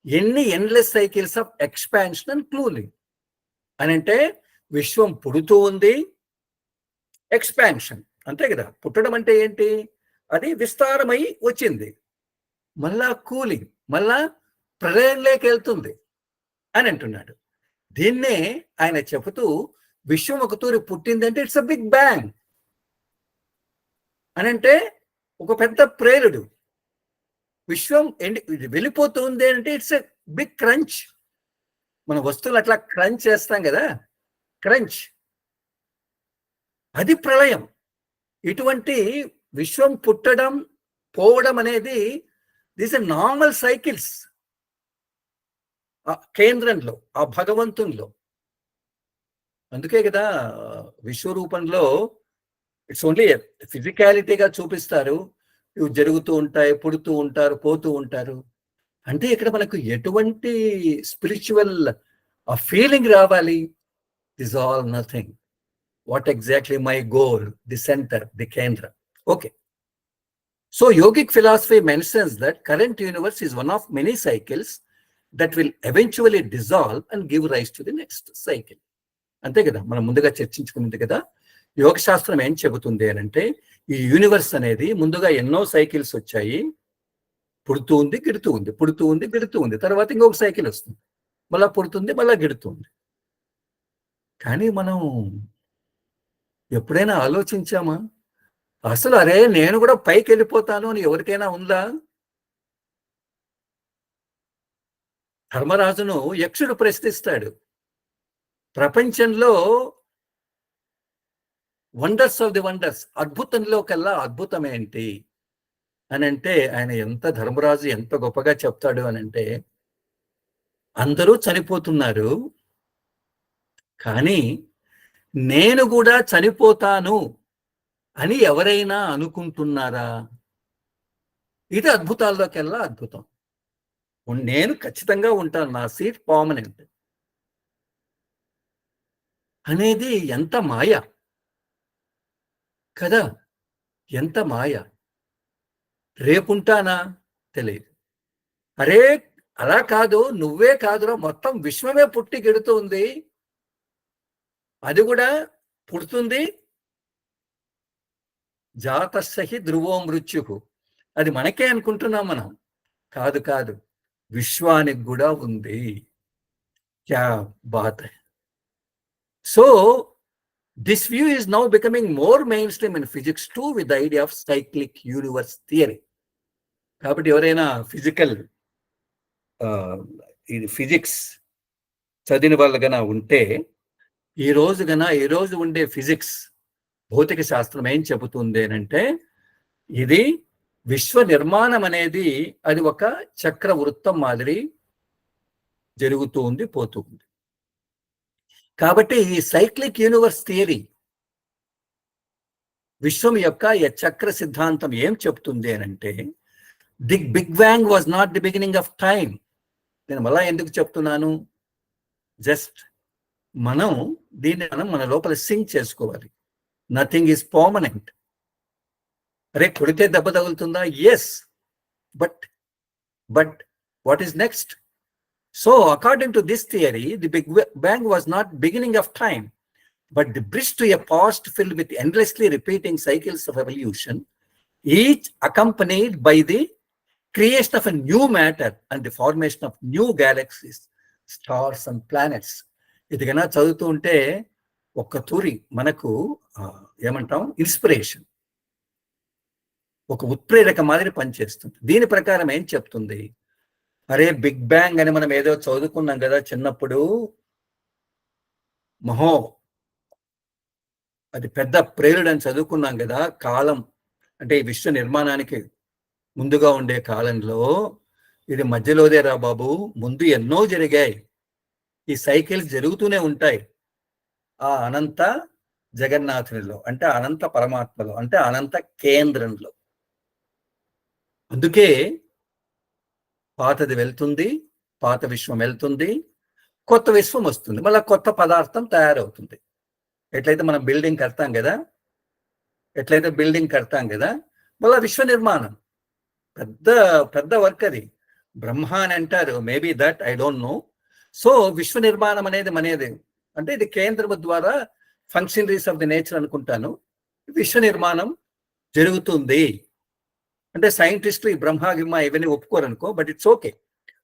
ఎన్ని endless cycles of expansion and cooling అని అంటే, విశ్వం పుడుతూ ఉంది, ఎక్స్పాన్షన్ అంతే కదా. పుట్టడం అంటే ఏంటి? అది విస్తారమై వచ్చింది, మళ్ళా కూలింగ్, మళ్ళా ప్రళయంలోకి వెళ్తుంది అని అంటున్నాడు. దీన్నే ఆయన చెబుతూ, విశ్వం ఒక తూరి పుట్టిందంటే ఇట్స్ అ బిగ్ బ్యాంగ్ అని అంటే ఒక పెద్ద ప్రేరుడు. విశ్వం వెళ్ళిపోతుంది అంటే ఇట్స్ ఎ బిగ్ క్రంచ్. మన వస్తువులు అట్లా క్రంచ్ చేస్తాం కదా, క్రంచ్, అది ప్రళయం. ఇటువంటి విశ్వం పుట్టడం పోవడం అనేది దిస్ ఎ నార్మల్ సైకిల్స్ ఆ కేంద్రంలో, ఆ భగవంతునిలో. అందుకే కదా విశ్వరూపంలో ఇట్స్ ఓన్లీ ఫిజికాలిటీగా చూపిస్తారు, ఇవి జరుగుతూ ఉంటాయి, పుడుతూ ఉంటారు, పోతూ ఉంటారు. అంటే ఇక్కడ మనకు ఎటువంటి స్పిరిచువల్ ఆ ఫీలింగ్ రావాలి? This all nothing. What exactly my goal? The centre, the కేంద్ర. Okay. So yogic philosophy mentions that current universe is one of many cycles that will eventually dissolve and give rise to the next cycle. అంతే కదా, మనం ముందుగా చర్చించుకున్నది కదా. యోగ శాస్త్రం ఏం చెబుతుంది అని అంటే, ఈ యూనివర్స్ అనేది ముందుగా ఎన్నో సైకిల్స్ వచ్చాయి, పుడుతూ ఉంది, గిడుతూ ఉంది, పుడుతూ ఉంది, గిడుతూ ఉంది, తర్వాత ఇంకొక సైకిల్ వస్తుంది, మళ్ళా పుడుతుంది, మళ్ళా గిడుతుంది. కానీ మనం ఎప్పుడైనా ఆలోచించామా? అసలు అరే నేను కూడా పైకి వెళ్ళిపోతాను అని ఎవరికైనా ఉందా? ధర్మరాజును యక్షుడు ప్రశ్నిస్తాడు, ప్రపంచంలో వండర్స్ ఆఫ్ ది వండర్స్, అద్భుతంలో కల్లా అద్భుతం ఏంటి అని అంటే, ఆయన ఎంత ధర్మరాజు ఎంత గొప్పగా చెప్తాడు అని అంటే, అందరూ చనిపోతున్నారు, కానీ నేను కూడా చనిపోతాను అని ఎవరైనా అనుకుంటున్నారా? ఇది అద్భుతాల్లోకెల్లా అద్భుతం. నేను ఖచ్చితంగా ఉంటాను, నా సీట్ పర్మనెంట్ అనేది ఎంత మాయ కదా, ఎంత మాయ. రేపుంటానా తెలియదు. అరే అలా కాదు, నువ్వే కాదురా, మొత్తం విశ్వమే పుట్టి గెడుతుంది, అది కూడా పుడుతుంది. జాతస్సహి ధ్రువో మృత్యు, అది మనకే అనుకుంటున్నాం మనం, కాదు కాదు, విశ్వానికి కూడా ఉంది. క్యా బాత్. So this view is now becoming more mainstream in physics too, with the idea of cyclic universe theory. కాబట్టి ఎవరైనా ఫిజికల్ ఇది ఫిజిక్స్ చదివిన వాళ్ళు గన ఉంటే, ఈ రోజు ఉండే ఫిజిక్స్ భౌతిక శాస్త్రం ఏం చెబుతుంది అంటే, ఇది విశ్వ నిర్మాణం అనేది అది ఒక చక్రవృత్తం మాదిరి జరుగుతూ ఉంది, పోతూ ఉంది. కాబట్టి ఈ సైక్లిక్ యూనివర్స్ థియరీ, విశ్వం యొక్క చక్ర సిద్ధాంతం ఏం చెప్తుంది అని అంటే, the big bang was not the beginning of time. నేను మళ్ళా ఎందుకు చెప్తున్నాను, జస్ట్ దీన్ని మన లోపల సింక్ చేసుకోవాలి. Nothing is permanent. అరే కొడితే దెబ్బ తగులుతుందా? Yes, but what is next? So according to this theory, the big bang was not beginning of time, but the bridge to a past filled with endlessly repeating cycles of evolution, each accompanied by the creation of a new matter and the formation of new galaxies, stars and planets. ఇది కన్నా చదువుతూ ఉంటే ఒక్క తూరి మనకు ఏమంటాం, inspiration, ఒక ఉత్ప్రేరక మాదిరి పనిచేస్తుంది. దీని ప్రకారం ఏం చెప్తుంది, అరే బిగ్ బ్యాంగ్ అని మనం ఏదో చదువుకున్నాం కదా చిన్నప్పుడు, అది పెద్ద ప్రేరుడు అని చదువుకున్నాం కదా. కాలం అంటే ఈ విశ్వ నిర్మాణానికి ముందుగా ఉండే కాలంలో ఇది మధ్యలోదే రా బాబు, ముందు ఎన్నో జరిగాయి. ఈ సైకిల్స్ జరుగుతూనే ఉంటాయి ఆ అనంత జగన్నాథునిలో, అంటే అనంత పరమాత్మలో, అంటే అనంత కేంద్రంలో. అందుకే పాతది వెళ్తుంది, పాత విశ్వం వెళ్తుంది, కొత్త విశ్వం వస్తుంది, మళ్ళీ కొత్త పదార్థం తయారవుతుంది. ఎట్లయితే మనం బిల్డింగ్ కడతాం కదా, మళ్ళీ విశ్వ నిర్మాణం పెద్ద వర్క్ అది. బ్రహ్మ అని అంటారు, maybe that I don't know. So విశ్వ నిర్మాణం అనేది మనేది అంటే ఇది కేంద్రము ద్వారా ఫంక్షనరీస్ ఆఫ్ ది నేచర్ అనుకుంటాను. విశ్వ నిర్మాణం జరుగుతుంది అంటే సైంటిస్టులు ఈ బ్రహ్మ ఇవన్నీ ఒప్పుకోరనుకో, బట్ ఇట్స్ ఓకే.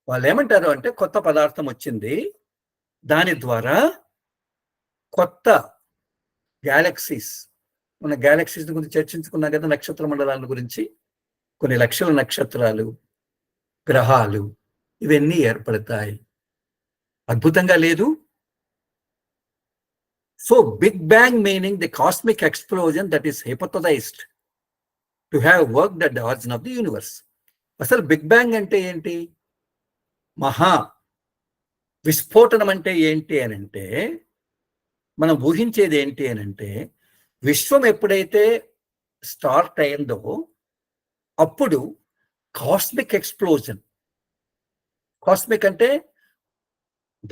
వాళ్ళు ఏమంటారు అంటే, కొత్త పదార్థం వచ్చింది, దాని ద్వారా కొత్త గ్యాలక్సీస్, మన గ్యాలక్సీస్ గురించి చర్చించుకున్నాం కదా, నక్షత్ర మండలాల గురించి, కొన్ని లక్షల నక్షత్రాలు, గ్రహాలు, ఇవన్నీ ఏర్పడతాయి. అద్భుతంగా లేదు? So big bang meaning the cosmic explosion that is hypothesised to have worked at the origin of the universe. అసలు బిగ్ బ్యాంగ్ అంటే ఏంటి, మహా విస్ఫోటనం అంటే ఏంటి అని అంటే, మనం ఊహించేది ఏంటి అని అంటే, విశ్వం ఎప్పుడైతే స్టార్ట్ అయిందో అప్పుడు కాస్మిక్ ఎక్స్ప్లోజన్. కాస్మిక్ అంటే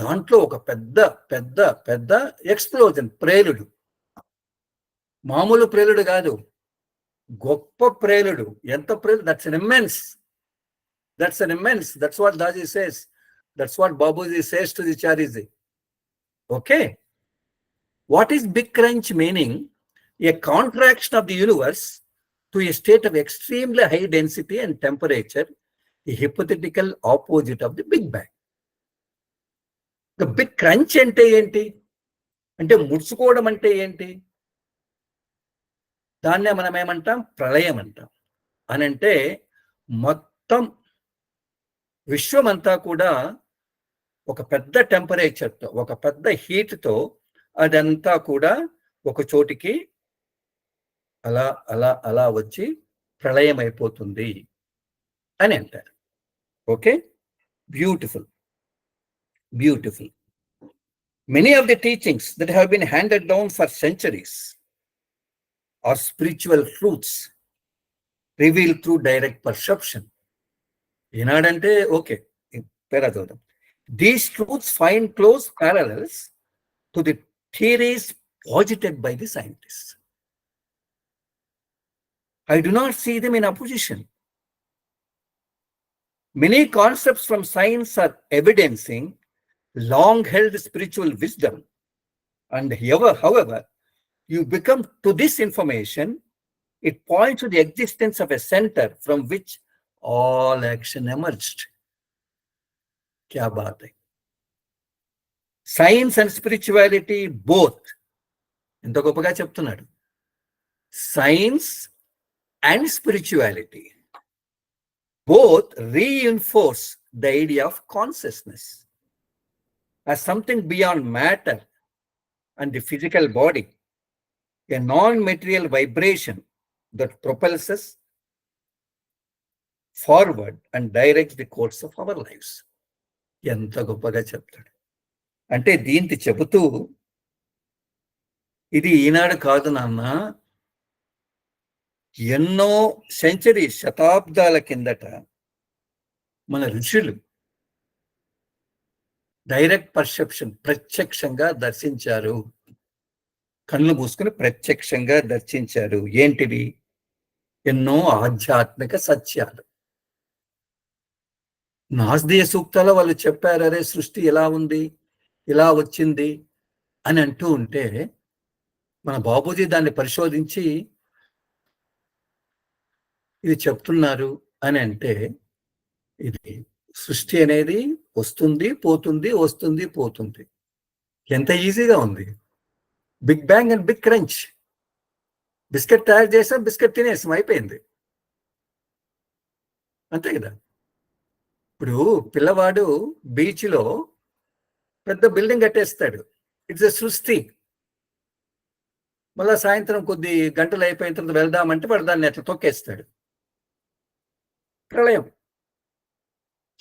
దాంట్లో ఒక పెద్ద పెద్ద పెద్ద ఎక్స్ప్లోజన్, ప్రేలుడు, మామూలు ప్రేలుడు కాదు, గొప్ప ప్రేలుడు. ఎంత ప్రేలుడు, that's an immense, that's what Daaji says, that's what Babuji says to the Chariji. Okay, what is big crunch meaning? A contraction of the universe to a state of extremely high density and temperature, a hypothetical opposite of the big bang. The big crunch అంటే ఏంటి అంటే, ముడుచుకోవడం అంటే ఏంటి దాన్నే మనం ఏమంటాం? ప్రళయం అంటాం. అనంటే మొత్తం విశ్వమంతా కూడా ఒక పెద్ద టెంపరేచర్‌తో, ఒక పెద్ద హీట్‌తో అదంతా కూడా ఒక చోటికి అలా, అలా, అలా వచ్చి ప్రళయం అయిపోతుంది అని అంటారు. Okay. Beautiful. Beautiful. Many of the teachings that have been handed down for centuries are spiritual truths revealed through direct perception. ఈనాడంటే ఓకే. పేరా చూద్దాం. These truths find close parallels to the theories posited by the scientists. I do not see them in opposition. Many concepts from science are evidencing long-held spiritual wisdom. And however, you become to this information, it points to the existence of a center from which all action emerged. Kya baat hai? Science and spirituality both. Ento gopaga cheptunnadu. Science and spirituality both reinforce the idea of consciousness as something beyond matter and the physical body, a non-material vibration that propels us forward and directs the course of our lives. ఎంత గొప్పగా చెప్తాడు. అంటే దీంతో చెబుతూ ఇది ఈనాడు కాదు నాన్న, ఎన్నో సెంచరీ శతాబ్దాల కిందట మన ఋషులు డైరెక్ట్ పర్సెప్షన్ ప్రత్యక్షంగా దర్శించారు. కళ్ళు మూసుకుని ప్రత్యక్షంగా దర్శించారు. ఏంటివి? ఎన్నో ఆధ్యాత్మిక సత్యాలు. నాస్దీయ సూక్తాలో వాళ్ళు చెప్పారు, అరే సృష్టి ఎలా ఉంది, ఇలా వచ్చింది అని అంటూ ఉంటే మన బాబూజీ దాన్ని పరిశోధించి ఇది చెప్తున్నారు అని అంటే, ఇది సృష్టి అనేది వస్తుంది పోతుంది, వస్తుంది పోతుంది. ఎంత ఈజీగా ఉంది. Big bang and big crunch. Biscuit తయారు చేసాం, బిస్కెట్ తినేసాం, అయిపోయింది. అంతే కదా. ఇప్పుడు పిల్లవాడు బీచ్లో పెద్ద బిల్డింగ్ కట్టేస్తాడు, ఇట్స్ ఎ సృష్టి. మళ్ళా సాయంత్రం కొద్ది గంటలు అయిపోయిన తర్వాత వెళ్దామంటే వాడు దాన్ని అట్లా తొక్కేస్తాడు. ప్రళయం.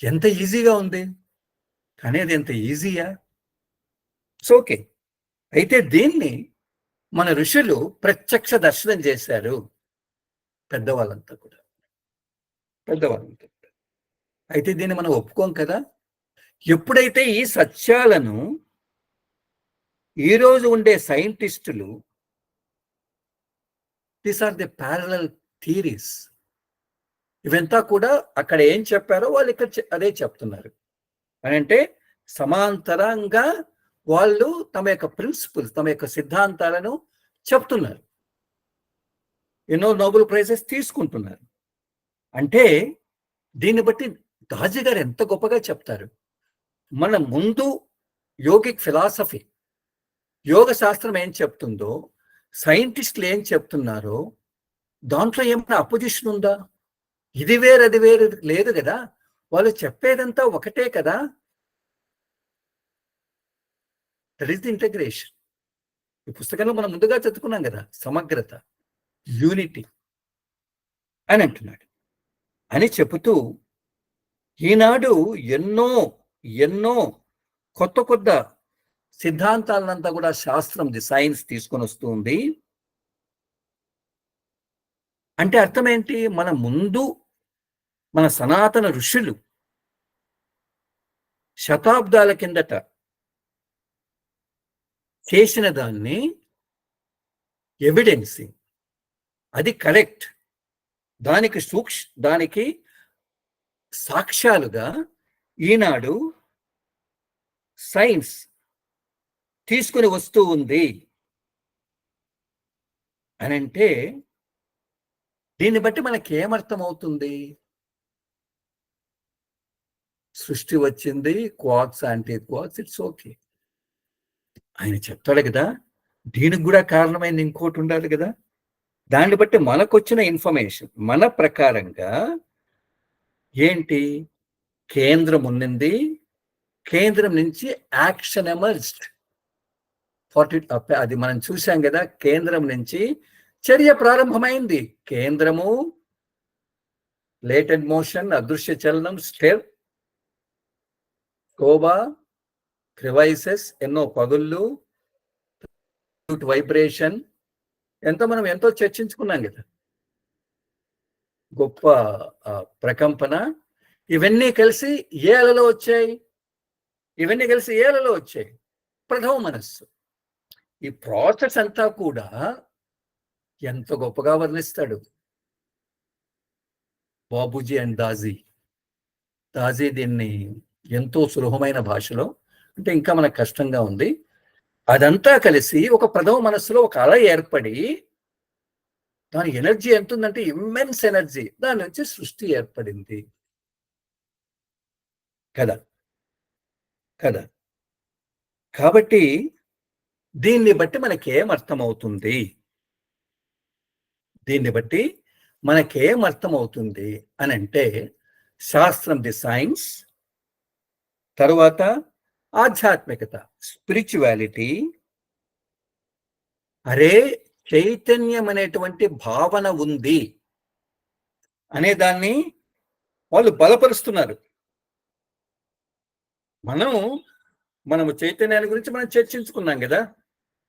ఎంత ఈజీగా ఉంది, కానీ అది ఎంత ఈజీయా? It's okay. అయితే దీన్ని మన ఋషులు ప్రత్యక్ష దర్శనం చేశారు, పెద్దవాళ్ళంతా కూడా. పెద్దవాళ్ళంతా కూడా. అయితే దీన్ని మనం ఒప్పుకోం కదా. ఎప్పుడైతే ఈ సత్యాలను ఈరోజు ఉండే సైంటిస్టులు, these are the parallel theories, ఇవంతా కూడా అక్కడ ఏం చెప్పారో వాళ్ళు ఇక్కడ అదే చెప్తున్నారు. అని అంటే సమాంతరంగా వాళ్ళు తమ యొక్క ప్రిన్సిపల్స్, తమ యొక్క సిద్ధాంతాలను చెప్తున్నారు. ఎన్నో నోబెల్ ప్రైజెస్ తీసుకుంటున్నారు. అంటే దీన్ని బట్టి దాజీ గారు ఎంత గొప్పగా చెప్తారు. మన ముందు యోగిక్ ఫిలాసఫీ, యోగ శాస్త్రం ఏం చెప్తుందో, సైంటిస్టులు ఏం చెప్తున్నారో దాంట్లో ఏమైనా అపోజిషన్ ఉందా? ఇది వేరు అది వేరు లేదు కదా. వాళ్ళు చెప్పేదంతా ఒకటే కదా. That is the integration. ఈ పుస్తకంలో మనం ముందుగా చదువుకున్నాం కదా, సమగ్రత, యూనిటీ అని అంటున్నాడు. అని చెబుతూ ఈనాడు ఎన్నో ఎన్నో కొత్త కొత్త సిద్ధాంతాలనంతా కూడా శాస్త్రం, ది సైన్స్ తీసుకొని వస్తూ ఉంది. అంటే అర్థం ఏంటి? మన ముందు మన సనాతన ఋషులు శతాబ్దాల కిందట చేసిన దాన్ని ఎవిడెన్సింగ్, అది కరెక్ట్, దానికి సాక్ష్యాలుగా ఈనాడు సైన్స్ తీసుకుని వస్తూ ఉంది అని అంటే దీన్ని బట్టి మనకి ఏమర్థమవుతుంది? సృష్టి వచ్చింది, quartz, anti quartz, it's okay. ఆయన చెప్తాడు కదా, దీనికి కూడా కారణమైంది ఇంకోటి ఉండాలి కదా. దాన్ని బట్టి మనకొచ్చిన ఇన్ఫర్మేషన్ మన ప్రకారంగా ఏంటి, కేంద్రం ఉన్నింది, కేంద్రం నుంచి యాక్షన్ ఎమర్జ్డ్. అది మనం చూసాం కదా, కేంద్రం నుంచి చర్య ప్రారంభమైంది. కేంద్రము, లేటెంట్ మోషన్, అదృశ్య చలనం, స్టెప్, కోబా, క్రివైసెస్, ఎన్నో పగుళ్ళు, వైబ్రేషన్, మనం ఎంతో చర్చించుకున్నాం కదా. గొప్ప ప్రకంపన, ఇవన్నీ కలిసి ఏ అలలో వచ్చాయి? ప్రథమ మనస్సు. ఈ ప్రాసెస్ అంతా కూడా ఎంత గొప్పగా వర్ణిస్తాడు బాబూజీ అండ్ దాజీ దీన్ని ఎంతో సులభమైన భాషలో, అంటే ఇంకా మనకు కష్టంగా ఉంది, అదంతా కలిసి ఒక ప్రథమ మనస్సులో ఒక అల ఏర్పడి, దాని ఎనర్జీ ఎంత ఉందంటే ఇమ్మెన్స్ ఎనర్జీ, దాని నుంచి సృష్టి ఏర్పడింది కదా. కాబట్టి దీన్ని బట్టి మనకేమర్థమవుతుంది అని అంటే, శాస్త్రం ది సైన్స్, తరువాత ఆధ్యాత్మికత స్పిరిచువాలిటీ, అరే చైతన్యం అనేటువంటి భావన ఉంది అనే దాన్ని వాళ్ళు బలపరుస్తున్నారు. మనము చైతన్యాన్ని గురించి మనం చర్చించుకున్నాం కదా,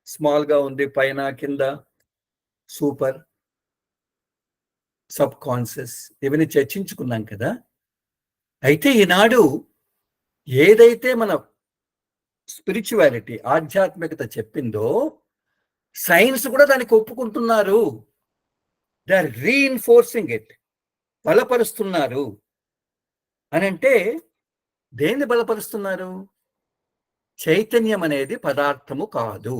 స్మాల్ గా ఉంది, పైన కింద, సూపర్, సబ్ కాన్షియస్, ఇవన్నీ చర్చించుకున్నాం కదా. అయితే ఈనాడు ఏదైతే మన స్పిరిచువాలిటీ, ఆధ్యాత్మికత చెప్పిందో, సైన్స్ కూడా దానికి ఒప్పుకుంటున్నారు. దే ఆర్ రీఇన్ఫోర్సింగ్ ఇట్, బలపరుస్తున్నారు. అని అంటే దేన్ని బలపరుస్తున్నారు? చైతన్యం అనేది పదార్థము కాదు.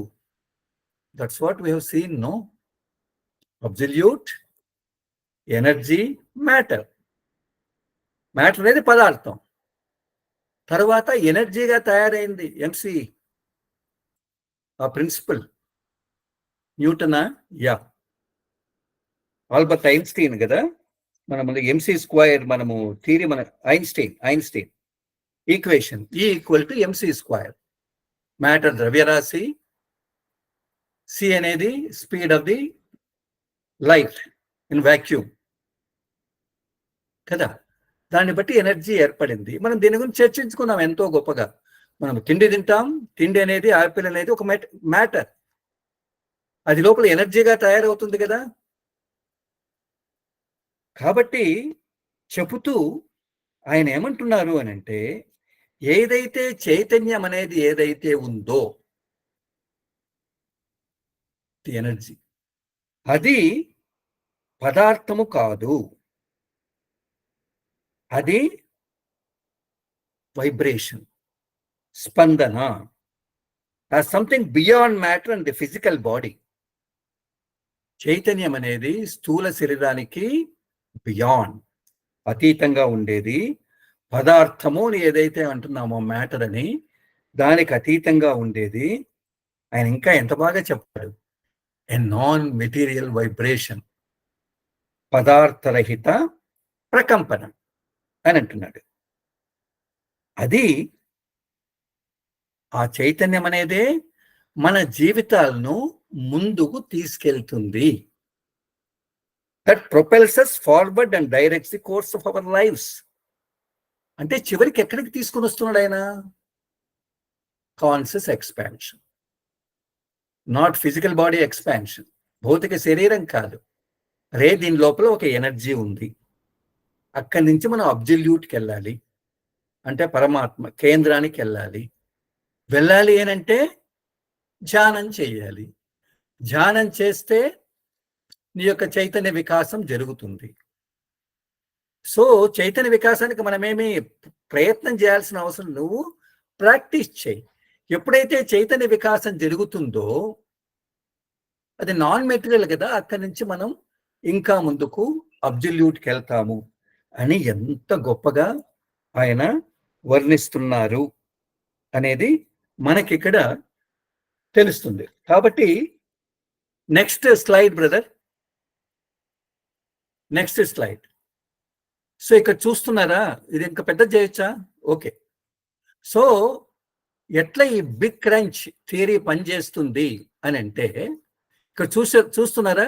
That's what we have seen, no? Absolute energy, matter అనేది పదార్థం. తర్వాత ఎనర్జీగా తయారైంది ఎంసీ, ఆ ప్రిన్సిపల్ న్యూటనా? యా, ఆల్బర్ట్ ఐన్స్టీన్ కదా. మనం ఎంసీ స్క్వేర్, మనము థియరీ, మన Einstein equation, E = mc square. Matter ద్రవ్యరాశి, సి అనేది speed of the light in vacuum కదా. దాన్ని బట్టి ఎనర్జీ ఏర్పడింది. మనం దీని గురించి చర్చించుకున్నాం ఎంతో గొప్పగా. మనం తిండి తింటాం, తిండి అనేది, ఆపిల్ అనేది ఒక మ్యాటర్, అది లోపల ఎనర్జీగా తయారవుతుంది కదా. కాబట్టి చెబుతూ ఆయన ఏమంటున్నారు అని అంటే, ఏదైతే చైతన్యం అనేది ఏదైతే ఉందో, ఎనర్జీ, అది పదార్థము కాదు, అది వైబ్రేషన్, స్పందన, something beyond matter and the physical body. చైతన్యం అనేది స్థూల శరీరానికి బియాండ్, అతీతంగా ఉండేది. పదార్థము అని ఏదైతే అంటున్నామో, మ్యాటర్ అని, దానికి అతీతంగా ఉండేది. ఆయన ఇంకా ఎంత బాగా చెప్పాడు, ఎ నాన్ మెటీరియల్ వైబ్రేషన్, పదార్థరహిత ప్రకంపన అని అంటున్నాడు. అది, ఆ చైతన్యం అనేదే మన జీవితాలను ముందుకు తీసుకెళ్తుంది. That propels us forward and directs the course of our lives. అంటే చివరికి ఎక్కడికి తీసుకుని వస్తున్నాడు ఆయన? Conscious expansion, not physical body expansion. భౌతిక శరీరం కాదు. దీని లోపల ఒక ఎనర్జీ ఉంది, అక్కడి నుంచి మనం అబ్జల్యూట్కి వెళ్ళాలి, అంటే పరమాత్మ కేంద్రానికి వెళ్ళాలి అని అంటే ధ్యానం చేయాలి. ధ్యానం చేస్తే నీ యొక్క చైతన్య వికాసం జరుగుతుంది. సో చైతన్య వికాసానికి మనమేమి ప్రయత్నం చేయాల్సిన అవసరం, నువ్వు ప్రాక్టీస్ చేయి. ఎప్పుడైతే చైతన్య వికాసం జరుగుతుందో, అది నాన్ మెటీరియల్ కదా, అక్కడి నుంచి మనం ఇంకా ముందుకు అబ్జల్యూట్కి వెళ్తాము అని ఎంత గొప్పగా ఆయన వర్ణిస్తున్నారు అనేది మనకిక్కడ తెలుస్తుంది. కాబట్టి next slide brother. Next slide. So ఇక్కడ చూస్తున్నారా, ఇది ఇంకా పెద్ద చేయొచ్చా? ఓకే. సో ఎట్లా ఈ బిగ్ క్రంచ్ థియరీ పనిచేస్తుంది అని అంటే, ఇక్కడ చూస్తున్నారా,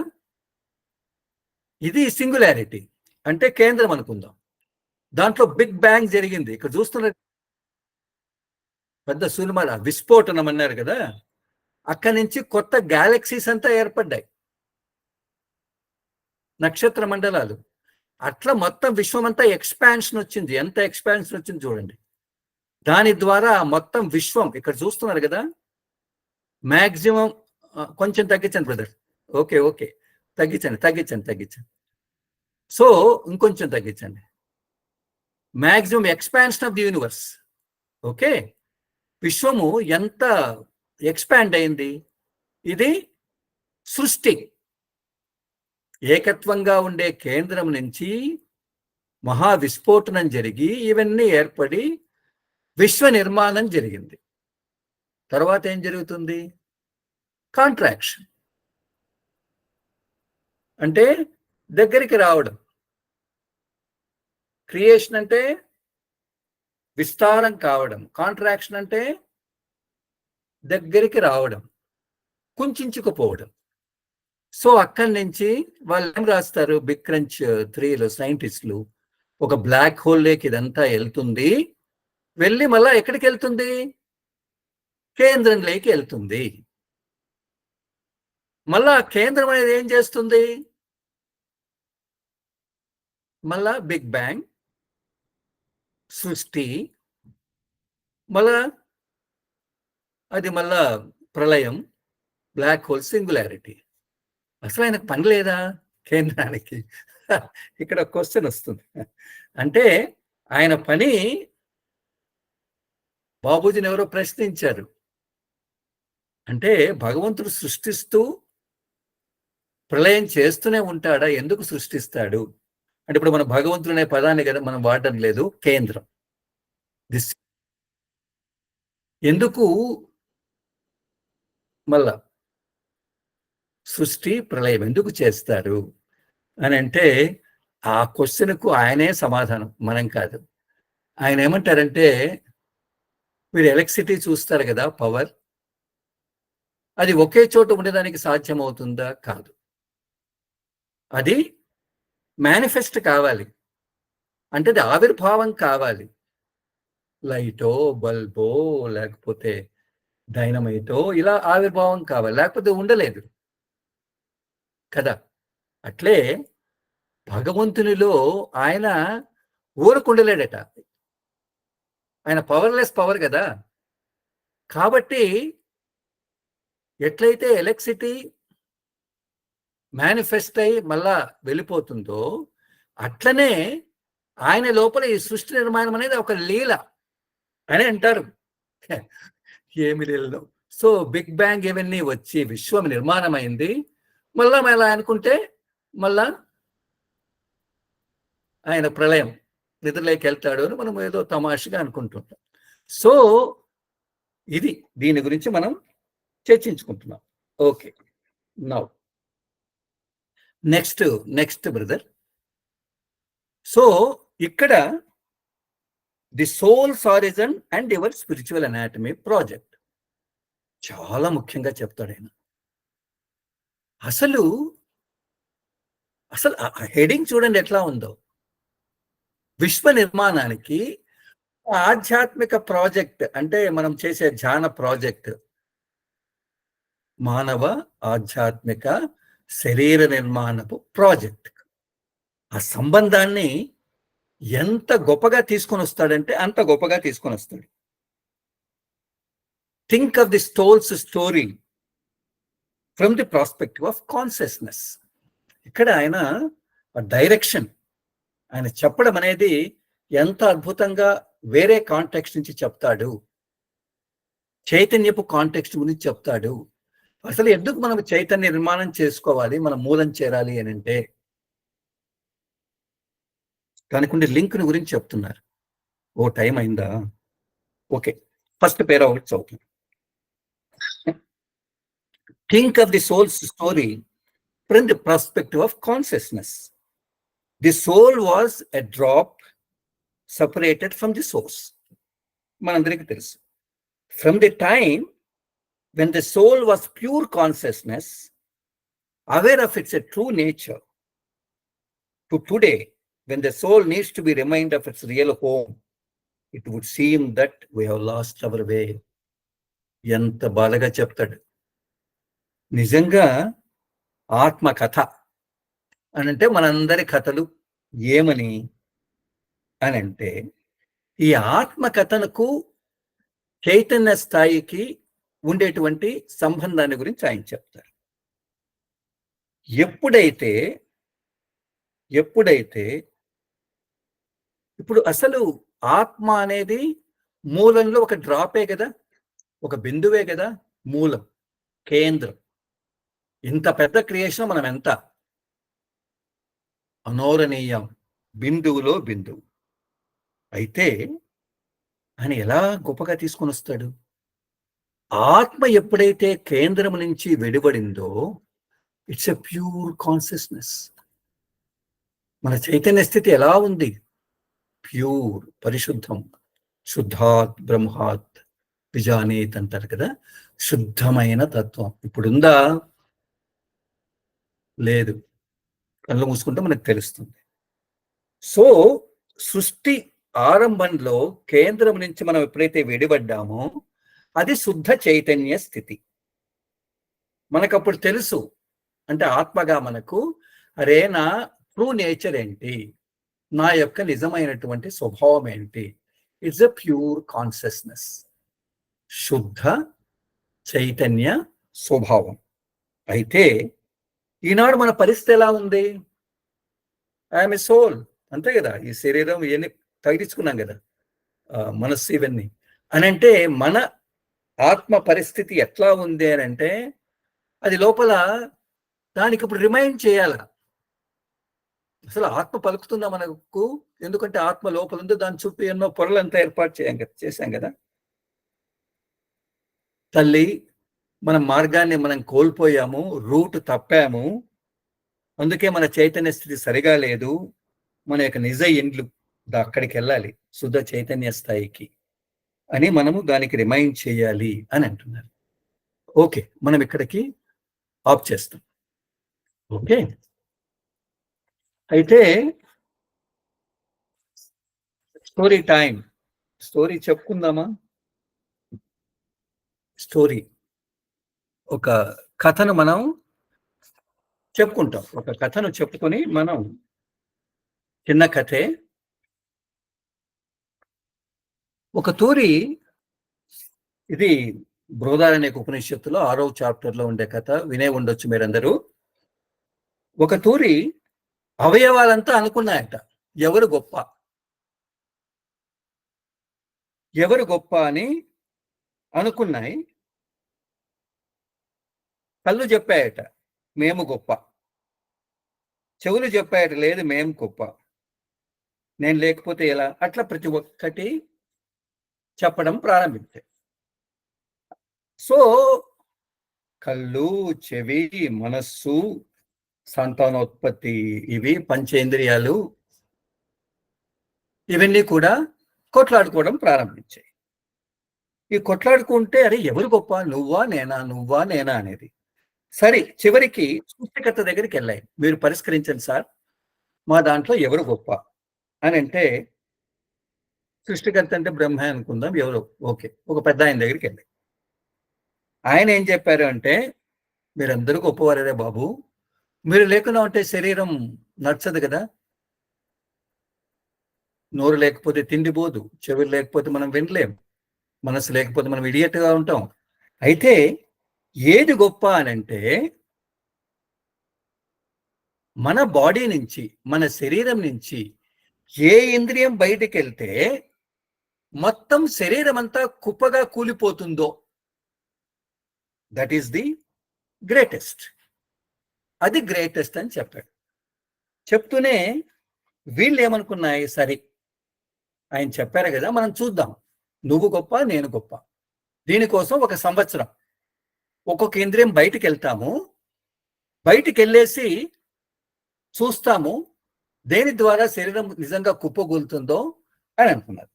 ఇది సింగులారిటీ అంటే కేంద్రం అనుకుందాం. దాంట్లో బిగ్ బ్యాంగ్ జరిగింది. ఇక్కడ చూస్తున్నారు, పెద్ద సునిమాల విస్ఫోటనం అన్నారు కదా, అక్కడి నుంచి కొత్త గ్యాలక్సీస్ అంతా ఏర్పడ్డాయి, నక్షత్ర మండలాలు. అట్లా మొత్తం విశ్వం అంతా ఎక్స్పాన్షన్ వచ్చింది. ఎంత ఎక్స్పాన్షన్ వచ్చింది చూడండి. దాని ద్వారా మొత్తం విశ్వం, ఇక్కడ చూస్తున్నారు కదా, మ్యాక్సిమం కొంచెం తగ్గించండి బ్రదర్. ఓకే ఓకే, తగ్గించండి. సో ఇంకొంచెం తగ్గించండి. Maximum expansion of the universe. Okay, విశ్వము ఎంత ఎక్స్పాండ్ అయింది. ఇది సృష్టి ఏకత్వంగా ఉండే కేంద్రం నుంచి మహా విస్ఫోటనం జరిగి ఇవన్నీ ఏర్పడి విశ్వ నిర్మాణం జరిగింది. తర్వాత ఏం జరుగుతుంది? కాంట్రాక్షన్ అంటే దగ్గరికి రావడం. క్రియేషన్ అంటే విస్తారం కావడం, కాంట్రాక్షన్ అంటే దగ్గరికి రావడం, కుంచుకుపోవడం. సో అక్కడి నుంచి వాళ్ళు ఏం రాస్తారు, బిగ్ క్రంచ్ 3లో సైంటిస్టులు, ఒక బ్లాక్ హోల్ లేకి ఇదంతా వెళ్తుంది, వెళ్ళి మళ్ళా ఎక్కడికి వెళ్తుంది? కేంద్రంలోకి వెళ్తుంది. మళ్ళా కేంద్రం అనేది ఏం చేస్తుంది? మళ్ళా బిగ్ బ్యాంగ్, సృష్టి, మళ్ళా అది మళ్ళా ప్రళయం, బ్లాక్ హోల్, సింగులారిటీ. అసలు ఆయనకు పని లేదా కేంద్రానికి? ఇక్కడ క్వశ్చన్ వస్తుంది. అంటే ఆయన పని, బాబూజీని ఎవరో ప్రశ్నించారు, అంటే భగవంతుడు సృష్టిస్తూ ప్రళయం చేస్తూనే ఉంటాడా, ఎందుకు సృష్టిస్తాడు అంటే, ఇప్పుడు మన భగవంతుడు అనే పదాన్ని కదా మనం వాడడం లేదు, కేంద్రం. ఎందుకు మళ్ళా సృష్టి ప్రళయం ఎందుకు చేస్తారు అని అంటే, ఆ క్వశ్చన్కు ఆయనే సమాధానం, మనం కాదు. ఆయన ఏమంటారంటే, మీరు ఎలక్ట్రిసిటీ చూస్తారు కదా, పవర్, అది ఒకే చోట ఉండడానికి సాధ్యమవుతుందా? కాదు. అది మేనిఫెస్ట్ కావాలి, అంటే అది ఆవిర్భావం కావాలి. లైటో, బల్బో, లేకపోతే డైనమైటో, ఇలా ఆవిర్భావం కావాలి, లేకపోతే ఉండలేదు కదా. అట్లే భగవంతునిలో ఆయన ఊరుకుండలేడట, ఆయన పవర్లెస్ పవర్ కదా. కాబట్టి ఎట్లయితే ఎలక్ట్రిసిటీ మేనిఫెస్ట్ అయి మళ్ళా వెళ్ళిపోతుందో, అట్లనే ఆయన లోపల ఈ సృష్టి నిర్మాణం అనేది ఒక లీల అని అంటారు. ఏమి లీలలో. సో బిగ్ బ్యాంగ్ ఇవన్నీ వచ్చి విశ్వం నిర్మాణం అయింది. మళ్ళా అనుకుంటే మళ్ళా ఆయన ప్రళయం, నిద్రలోకి వెళ్తాడు అని మనం ఏదో తమాషగా అనుకుంటుంటాం. సో ఇది దీని గురించి మనం చర్చించుకుంటున్నాం. Okay, now next brother. So ఇక్కడ the soul's origin and your spiritual anatomy project చాలా ముఖ్యంగా చెప్తాడు ఆయన. అసలు హెడింగ్ చూడండి ఎట్లా ఉందో. విశ్వ నిర్మాణానికి ఆధ్యాత్మిక ప్రాజెక్ట్ అంటే మనం చేసే ధ్యాన ప్రాజెక్ట్, మానవ ఆధ్యాత్మిక శరీర నిర్మాణపు ప్రాజెక్ట్. ఆ సంబంధాన్ని ఎంత గొప్పగా తీసుకొని వస్తాడంటే అంత గొప్పగా తీసుకొని వస్తాడు. Think of the souls story from the prospective of consciousness. ఇక్కడ ఆయన డైరెక్షన్, ఆయన చెప్పడం అనేది ఎంత అద్భుతంగా వేరే కాంటెక్స్ట్ నుంచి చెప్తాడు, చైతన్యపు కాంటెక్స్ట్ గురించి చెప్తాడు. అసలు ఎందుకు మనం చైతన్య నిర్మాణం చేసుకోవాలి, మన మూలం చేరాలి అని అంటే దానికి లింక్ గురించి చెప్తున్నారు. ఓ టైం అయిందా? ఓకే, ఫస్ట్ పేరా ఒకటి చదువుతుంది. Think of the souls story from the perspective of consciousness. The soul was a drop separated from the source. మనందరికీ తెలుసు. From the time when the soul was pure consciousness, aware of its true nature, to today, when the soul needs to be reminded of its real home, it would seem that we have lost our way. ఎంత బాధగా చెప్తాడు. నిజంగా ఆత్మ కథ అని అంటే మనందరి కథలు ఏమని అని అంటే, ఈ ఆత్మ కథనకు చైతన్య స్థాయికి ఉండేటువంటి సంబంధాన్ని గురించి ఆయన చెప్తారు. ఎప్పుడైతే ఇప్పుడు అసలు ఆత్మ అనేది మూలంలో ఒక డ్రాపే కదా, ఒక బిందువే కదా మూలం, కేంద్రం. ఇంత పెద్ద క్రియేషన్ మనం ఎంత అనోరణీయం, బిందువులో బిందువు. అయితే ఆయన ఎలా గొప్పగా తీసుకొని వస్తాడు. ఆత్మ ఎప్పుడైతే కేంద్రం నుంచి వెలువడిందో, ఇట్స్ ఎ ప్యూర్ కాన్షియస్నెస్. మన చైతన్య స్థితి ఎలా ఉంది? ప్యూర్, పరిశుద్ధం. శుద్ధాత్ బ్రహ్మాత్ విజానీత్ అంటారు కదా, శుద్ధమైన తత్వం. ఇప్పుడుందా? లేదు. కళ్ళు మూసుకుంటే మనకు తెలుస్తుంది. సో సృష్టి ఆరంభంలో కేంద్రం నుంచి మనం ఎప్పుడైతే విడిపడ్డామో అది శుద్ధ చైతన్య స్థితి. మనకప్పుడు తెలుసు, అంటే ఆత్మగా మనకు, అరే నా ట్రూ నేచర్ ఏంటి, నా యొక్క నిజమైనటువంటి స్వభావం ఏంటి. ఇట్స్ ఎ ప్యూర్ కాన్షియస్నెస్, శుద్ధ చైతన్య స్వభావం. అయితే ఈనాడు మన పరిస్థితి ఎలా ఉంది? ఐఎమ్ ఏ సోల్, అంతే కదా. ఈ శరీరం ఇవన్నీ తగిలించుకున్నాం కదా, మనస్సు ఇవన్నీ అని అంటే, మన ఆత్మ పరిస్థితి ఎట్లా ఉంది అని అంటే, అది లోపల దానికి ఇప్పుడు రిమైండ్ చేయాల. అసలు ఆత్మ పలుకుతుందా మనకు? ఎందుకంటే ఆత్మ లోపల ఉంది, దాని చుట్టూ ఎన్నో పొరలంతా ఏర్పాటు చేశాం కదా. తల్లి, మన మార్గాన్ని మనం కోల్పోయాము, రూట్ తప్పాము, అందుకే మన చైతన్య స్థితి సరిగా లేదు. మన యొక్క నిజ ఇండ్లు అక్కడికి వెళ్ళాలి, శుద్ధ చైతన్య స్థాయికి అని మనము దానికి రిమైండ్ చేయాలి అని అంటున్నారు. ఓకే, మనం ఇక్కడికి ఆఫ్ చేస్తాం. ఓకే, అయితే స్టోరీ టైం. స్టోరీ చెప్పుకుందామా? స్టోరీ, ఒక కథను మనం చెప్పుకుంటాం. ఒక కథను చెప్పుకొని మనం, చిన్న కథే. ఒక తూరి, ఇది బృహదారణ్యక ఉపనిషత్తులో 6వ చాప్టర్లో ఉండే కథ, వినే ఉండొచ్చు మీరందరూ. ఒక తూరి అవయవాలంతా అనుకున్నాయట ఎవరు గొప్ప, ఎవరు గొప్ప అని అనుకున్నాయి. కళ్ళు చెప్పాయట మేము గొప్ప, చెవులు చెప్పాయట లేదు మేము గొప్ప, నేను లేకపోతే ఎలా. అట్లా ప్రతి ఒక్కటి చెప్పడం ప్రారంభించాయి. సో కళ్ళు, చెవి, మనస్సు, సంతానోత్పత్తి, ఇవి పంచేంద్రియాలు, ఇవన్నీ కూడా కొట్లాడుకోవడం ప్రారంభించాయి. ఈ కొట్లాడుకుంటే అరే ఎవరు గొప్ప, నువ్వా నేనా, నువ్వా నేనా అనేది. సరే, చివరికి సృష్టికర్త దగ్గరికి వెళ్ళాయి, మీరు పరిష్కరించండి సార్, మా దాంట్లో ఎవరు గొప్ప అని అంటే, సృష్టికర్త అంటే బ్రహ్మ అనుకుందాం, ఎవరు, ఓకే, ఒక పెద్ద ఆయన దగ్గరికి వెళ్ళాయి. ఆయన ఏం చెప్పారు అంటే, మీరందరూ గొప్పవారే బాబు, మీరు లేకుండా ఉంటే శరీరం నచ్చదు కదా, నోరు లేకపోతే తిండి పోదు, చెవులు లేకపోతే మనం వినలేం, మనసు లేకపోతే మనం ఇడియట్గా ఉంటాం. అయితే ఏది గొప్ప అనంటే, మన బాడీ నుంచి, మన శరీరం నుంచి ఏ ఇంద్రియం బయటికి వెళ్తే మొత్తం శరీరం అంతా కుప్పగా కూలిపోతుందో, దట్ ఈస్ ది గ్రేటెస్ట్. అది గ్రేటెస్ట్ అని చెప్పాడు. చెప్తూనే వీళ్ళు ఏమనుకున్నాయి, సరే ఆయన చెప్పారు కదా, మనం చూద్దాం, నువ్వు గొప్ప నేను గొప్ప. దీనికోసం 1 సంవత్సరం ఒక్కొక్క ఇంద్రియం బయటికి వెళ్తాము, బయటికి వెళ్ళేసి చూస్తాము, దేని ద్వారా శరీరం నిజంగా కుప్పగూలుతుందో అని అనుకున్నారు.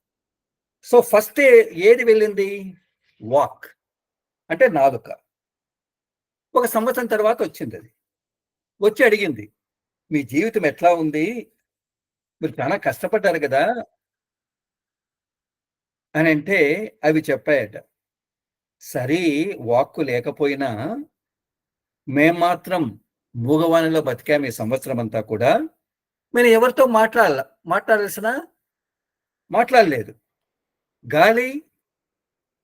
సో ఫస్ట్ ఏది వెళ్ళింది? వాక్ అంటే నాలుక. ఒక సంవత్సరం తర్వాత వచ్చింది అది. వచ్చి అడిగింది, మీ జీవితం ఎట్లా ఉంది? మీరు చాలా కష్టపడ్డారు కదా అని అంటే అవి చెప్పాయట. సరే, వాక్కు లేకపోయినా మేం మాత్రం మూగవాణిలో బతికాము ఈ సంవత్సరం అంతా కూడా. మీరు ఎవరితో మాట్లాడాల్సిన మాట్లాడలేదు. గాలి,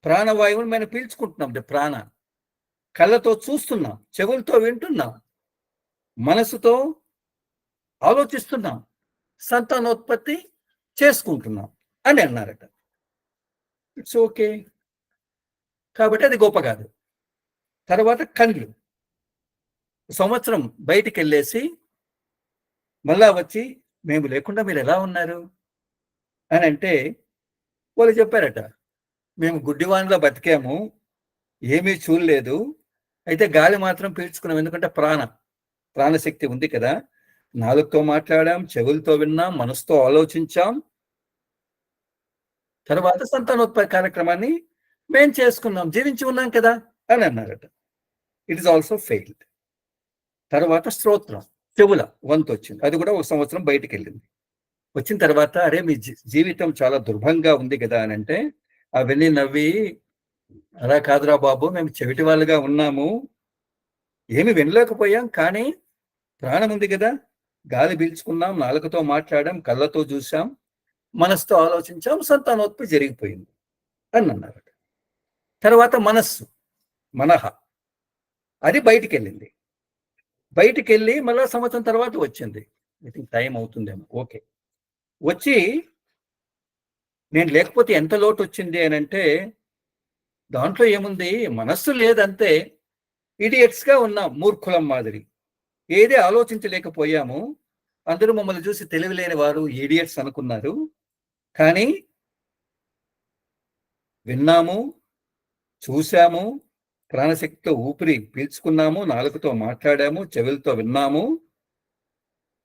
ప్రాణవాయువుని మనం పీల్చుకుంటున్నాం. ప్రాణ కళ్ళతో చూస్తున్నాం, చెవులతో వింటున్నాం, మనసుతో ఆలోచిస్తున్నాం, సంతానోత్పత్తి చేసుకుంటున్నాం అని అన్నారట. It's okay. కాబట్టి అది గొప్ప కాదు. తర్వాత కళ్ళు. సంవత్సరం బయటికి వెళ్ళేసి మళ్ళా వచ్చి మేము లేకుండా మీరు ఎలా ఉన్నారు అని అంటే వాళ్ళు చెప్పారట, మేము గుడ్డివానిలో బతికాము, ఏమీ చూడలేదు, అయితే గాలి మాత్రం పీల్చుకున్నాం, ఎందుకంటే ప్రాణశక్తి ఉంది కదా. నాలుగుతో మాట్లాడాం, చెవులతో విన్నాం, మనసుతో ఆలోచించాం, తర్వాత సంతానోత్పత్తి కార్యక్రమాన్ని మేం చేసుకున్నాం, జీవించి ఉన్నాం కదా అని అన్నారట. It is also failed. తర్వాత స్తోత్రం, చెవుల వంతు వచ్చింది. అది కూడా ఒక సంవత్సరం బయటికి వెళ్ళింది. వచ్చిన తర్వాత అరే మీ జీవితం చాలా దుర్భంగా ఉంది కదా అని అంటే అవన్నీ నవ్వి, అలా కాదురా బాబు, మేము చెవిటి వాళ్ళుగా ఉన్నాము, ఏమి వినలేకపోయాం, కానీ ప్రాణం ఉంది కదా, గాలి పీల్చుకున్నాం, నాలుకతో మాట్లాడాం, కళ్ళతో చూసాం, మనసుతో ఆలోచించాం, సంతానోత్పత్తి జరిగిపోయింది అని అన్నారు. తర్వాత మనహ అది బయటికి వెళ్ళింది. బయటికి వెళ్ళి మళ్ళా సంవత్సరం తర్వాత వచ్చింది. ఐ థింక్ టైం అవుతుందేమో. ఓకే. వచ్చి నేను లేకపోతే ఎంత లోటు వచ్చింది అని అంటే దాంట్లో ఏముంది, మనస్సు లేదంతే, ఇడియట్స్గా ఉన్నాం, మూర్ఖులం మాదిరి, ఏదే ఆలోచించలేకపోయాము. అందరూ మమ్మల్ని చూసి తెలివిలేని వారు, ఇడియట్స్ అనుకున్నారు. కానీ విన్నాము, చూశాము, ప్రాణశక్తితో ఊపిరి పీల్చుకున్నాము, నాలుకతో మాట్లాడాము, చెవులతో విన్నాము,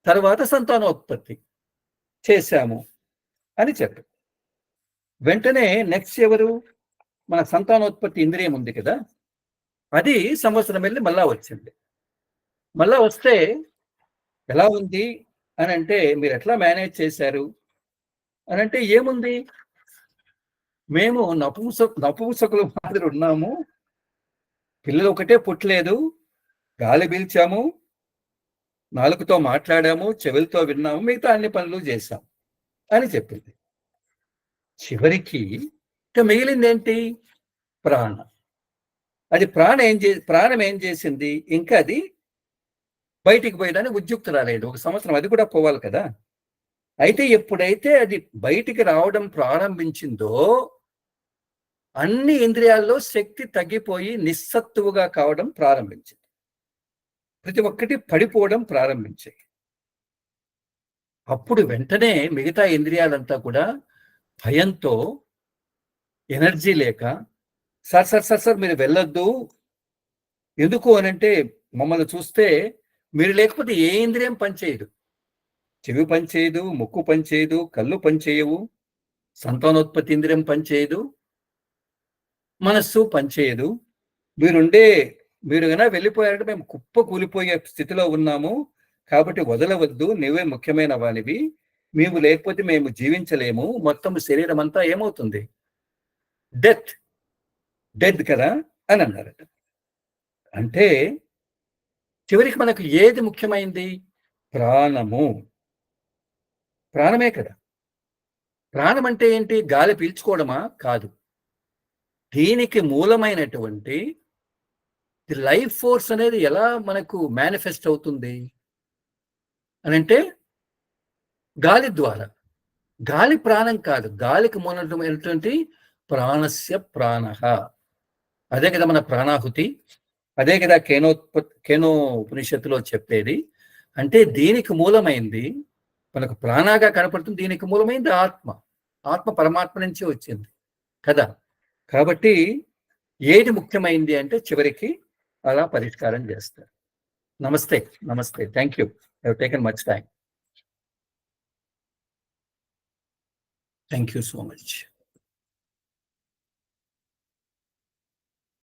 తర్వాత సంతానోత్పత్తి చేశాము అని చెప్పారు. వెంటనే నెక్స్ట్ ఎవరు? మన సంతానోత్పత్తి ఇంద్రియం ఉంది కదా, అది సంవత్సరం వెళ్ళి మళ్ళా వచ్చింది. మళ్ళా వస్తే ఎలా ఉంది అని అంటే మీరు ఎట్లా మేనేజ్ చేశారు అని అంటే ఏముంది, మేము నపుంసకుల మాదిరి ఉన్నాము, పిల్లలు ఒకటే పుట్టలేదు, గాలి పీల్చాము, నాలుగుతో మాట్లాడాము, చెవులతో విన్నాము, మిగతా అన్ని పనులు చేశాం అని చెప్పింది. చివరికి ఇక మిగిలింది ఏంటి? ప్రాణం. అది ప్రాణం ఏం చేసింది? ఇంకా అది బయటికి పోయడానికి ఉద్యుక్తురాలేదు. ఒక సంవత్సరం అది కూడా పోవాలి కదా. అయితే ఎప్పుడైతే అది బయటికి రావడం ప్రారంభించిందో అన్ని ఇంద్రియాల్లో శక్తి తగ్గిపోయి నిస్సత్తువుగా కావడం ప్రారంభించింది. ప్రతి ఒక్కటి పడిపోవడం ప్రారంభించాయి. అప్పుడు వెంటనే మిగతా ఇంద్రియాలంతా కూడా భయంతో, ఎనర్జీ లేక, సార్ మీరు వెళ్ళొద్దు, ఎందుకు అనంటే మమ్మల్ని చూస్తే మీరు లేకపోతే ఏ ఇంద్రియం పనిచేయదు, చెవి పనిచేయదు, ముక్కు పనిచేయదు, కళ్ళు పనిచేయవు, సంతానోత్పత్తి ఇంద్రియం పనిచేయదు, మనస్సు పనిచేయదు, మీరు కన్నా వెళ్ళిపోయారంటే మేము కుప్ప కూలిపోయే స్థితిలో ఉన్నాము, కాబట్టి వదలవద్దు, నువ్వే ముఖ్యమైన వానివి, మేము లేకపోతే మేము జీవించలేము, మొత్తం శరీరం అంతా ఏమవుతుంది, డెత్ కదా అని అన్నారట. అంటే చివరికి మనకు ఏది ముఖ్యమైంది? ప్రాణమే కదా. ప్రాణం అంటే ఏంటి? గాలి పీల్చుకోవడమా? కాదు. దీనికి మూలమైనటువంటి లైఫ్ ఫోర్స్ అనేది ఎలా మనకు మేనిఫెస్ట్ అవుతుంది అని అంటే గాలి ద్వారా. గాలి ప్రాణం కాదు, గాలికి మూలమైనటువంటి ప్రాణస్య ప్రాణః. అదే కదా మన ప్రాణాహుతి, అదే కదా కేనో ఉపనిషత్తులో చెప్పేది. అంటే దీనికి మూలమైంది, మనకు ప్రాణాగా కనపడుతుంది, దీనికి మూలమైంది ఆత్మ పరమాత్మ నుంచి వచ్చింది కదా. కాబట్టి ఏది ముఖ్యమైంది అంటే చివరికి అలా పరిష్కారం చేస్తారు. నమస్తే. Thank you. I have taken much time. Thank you so much.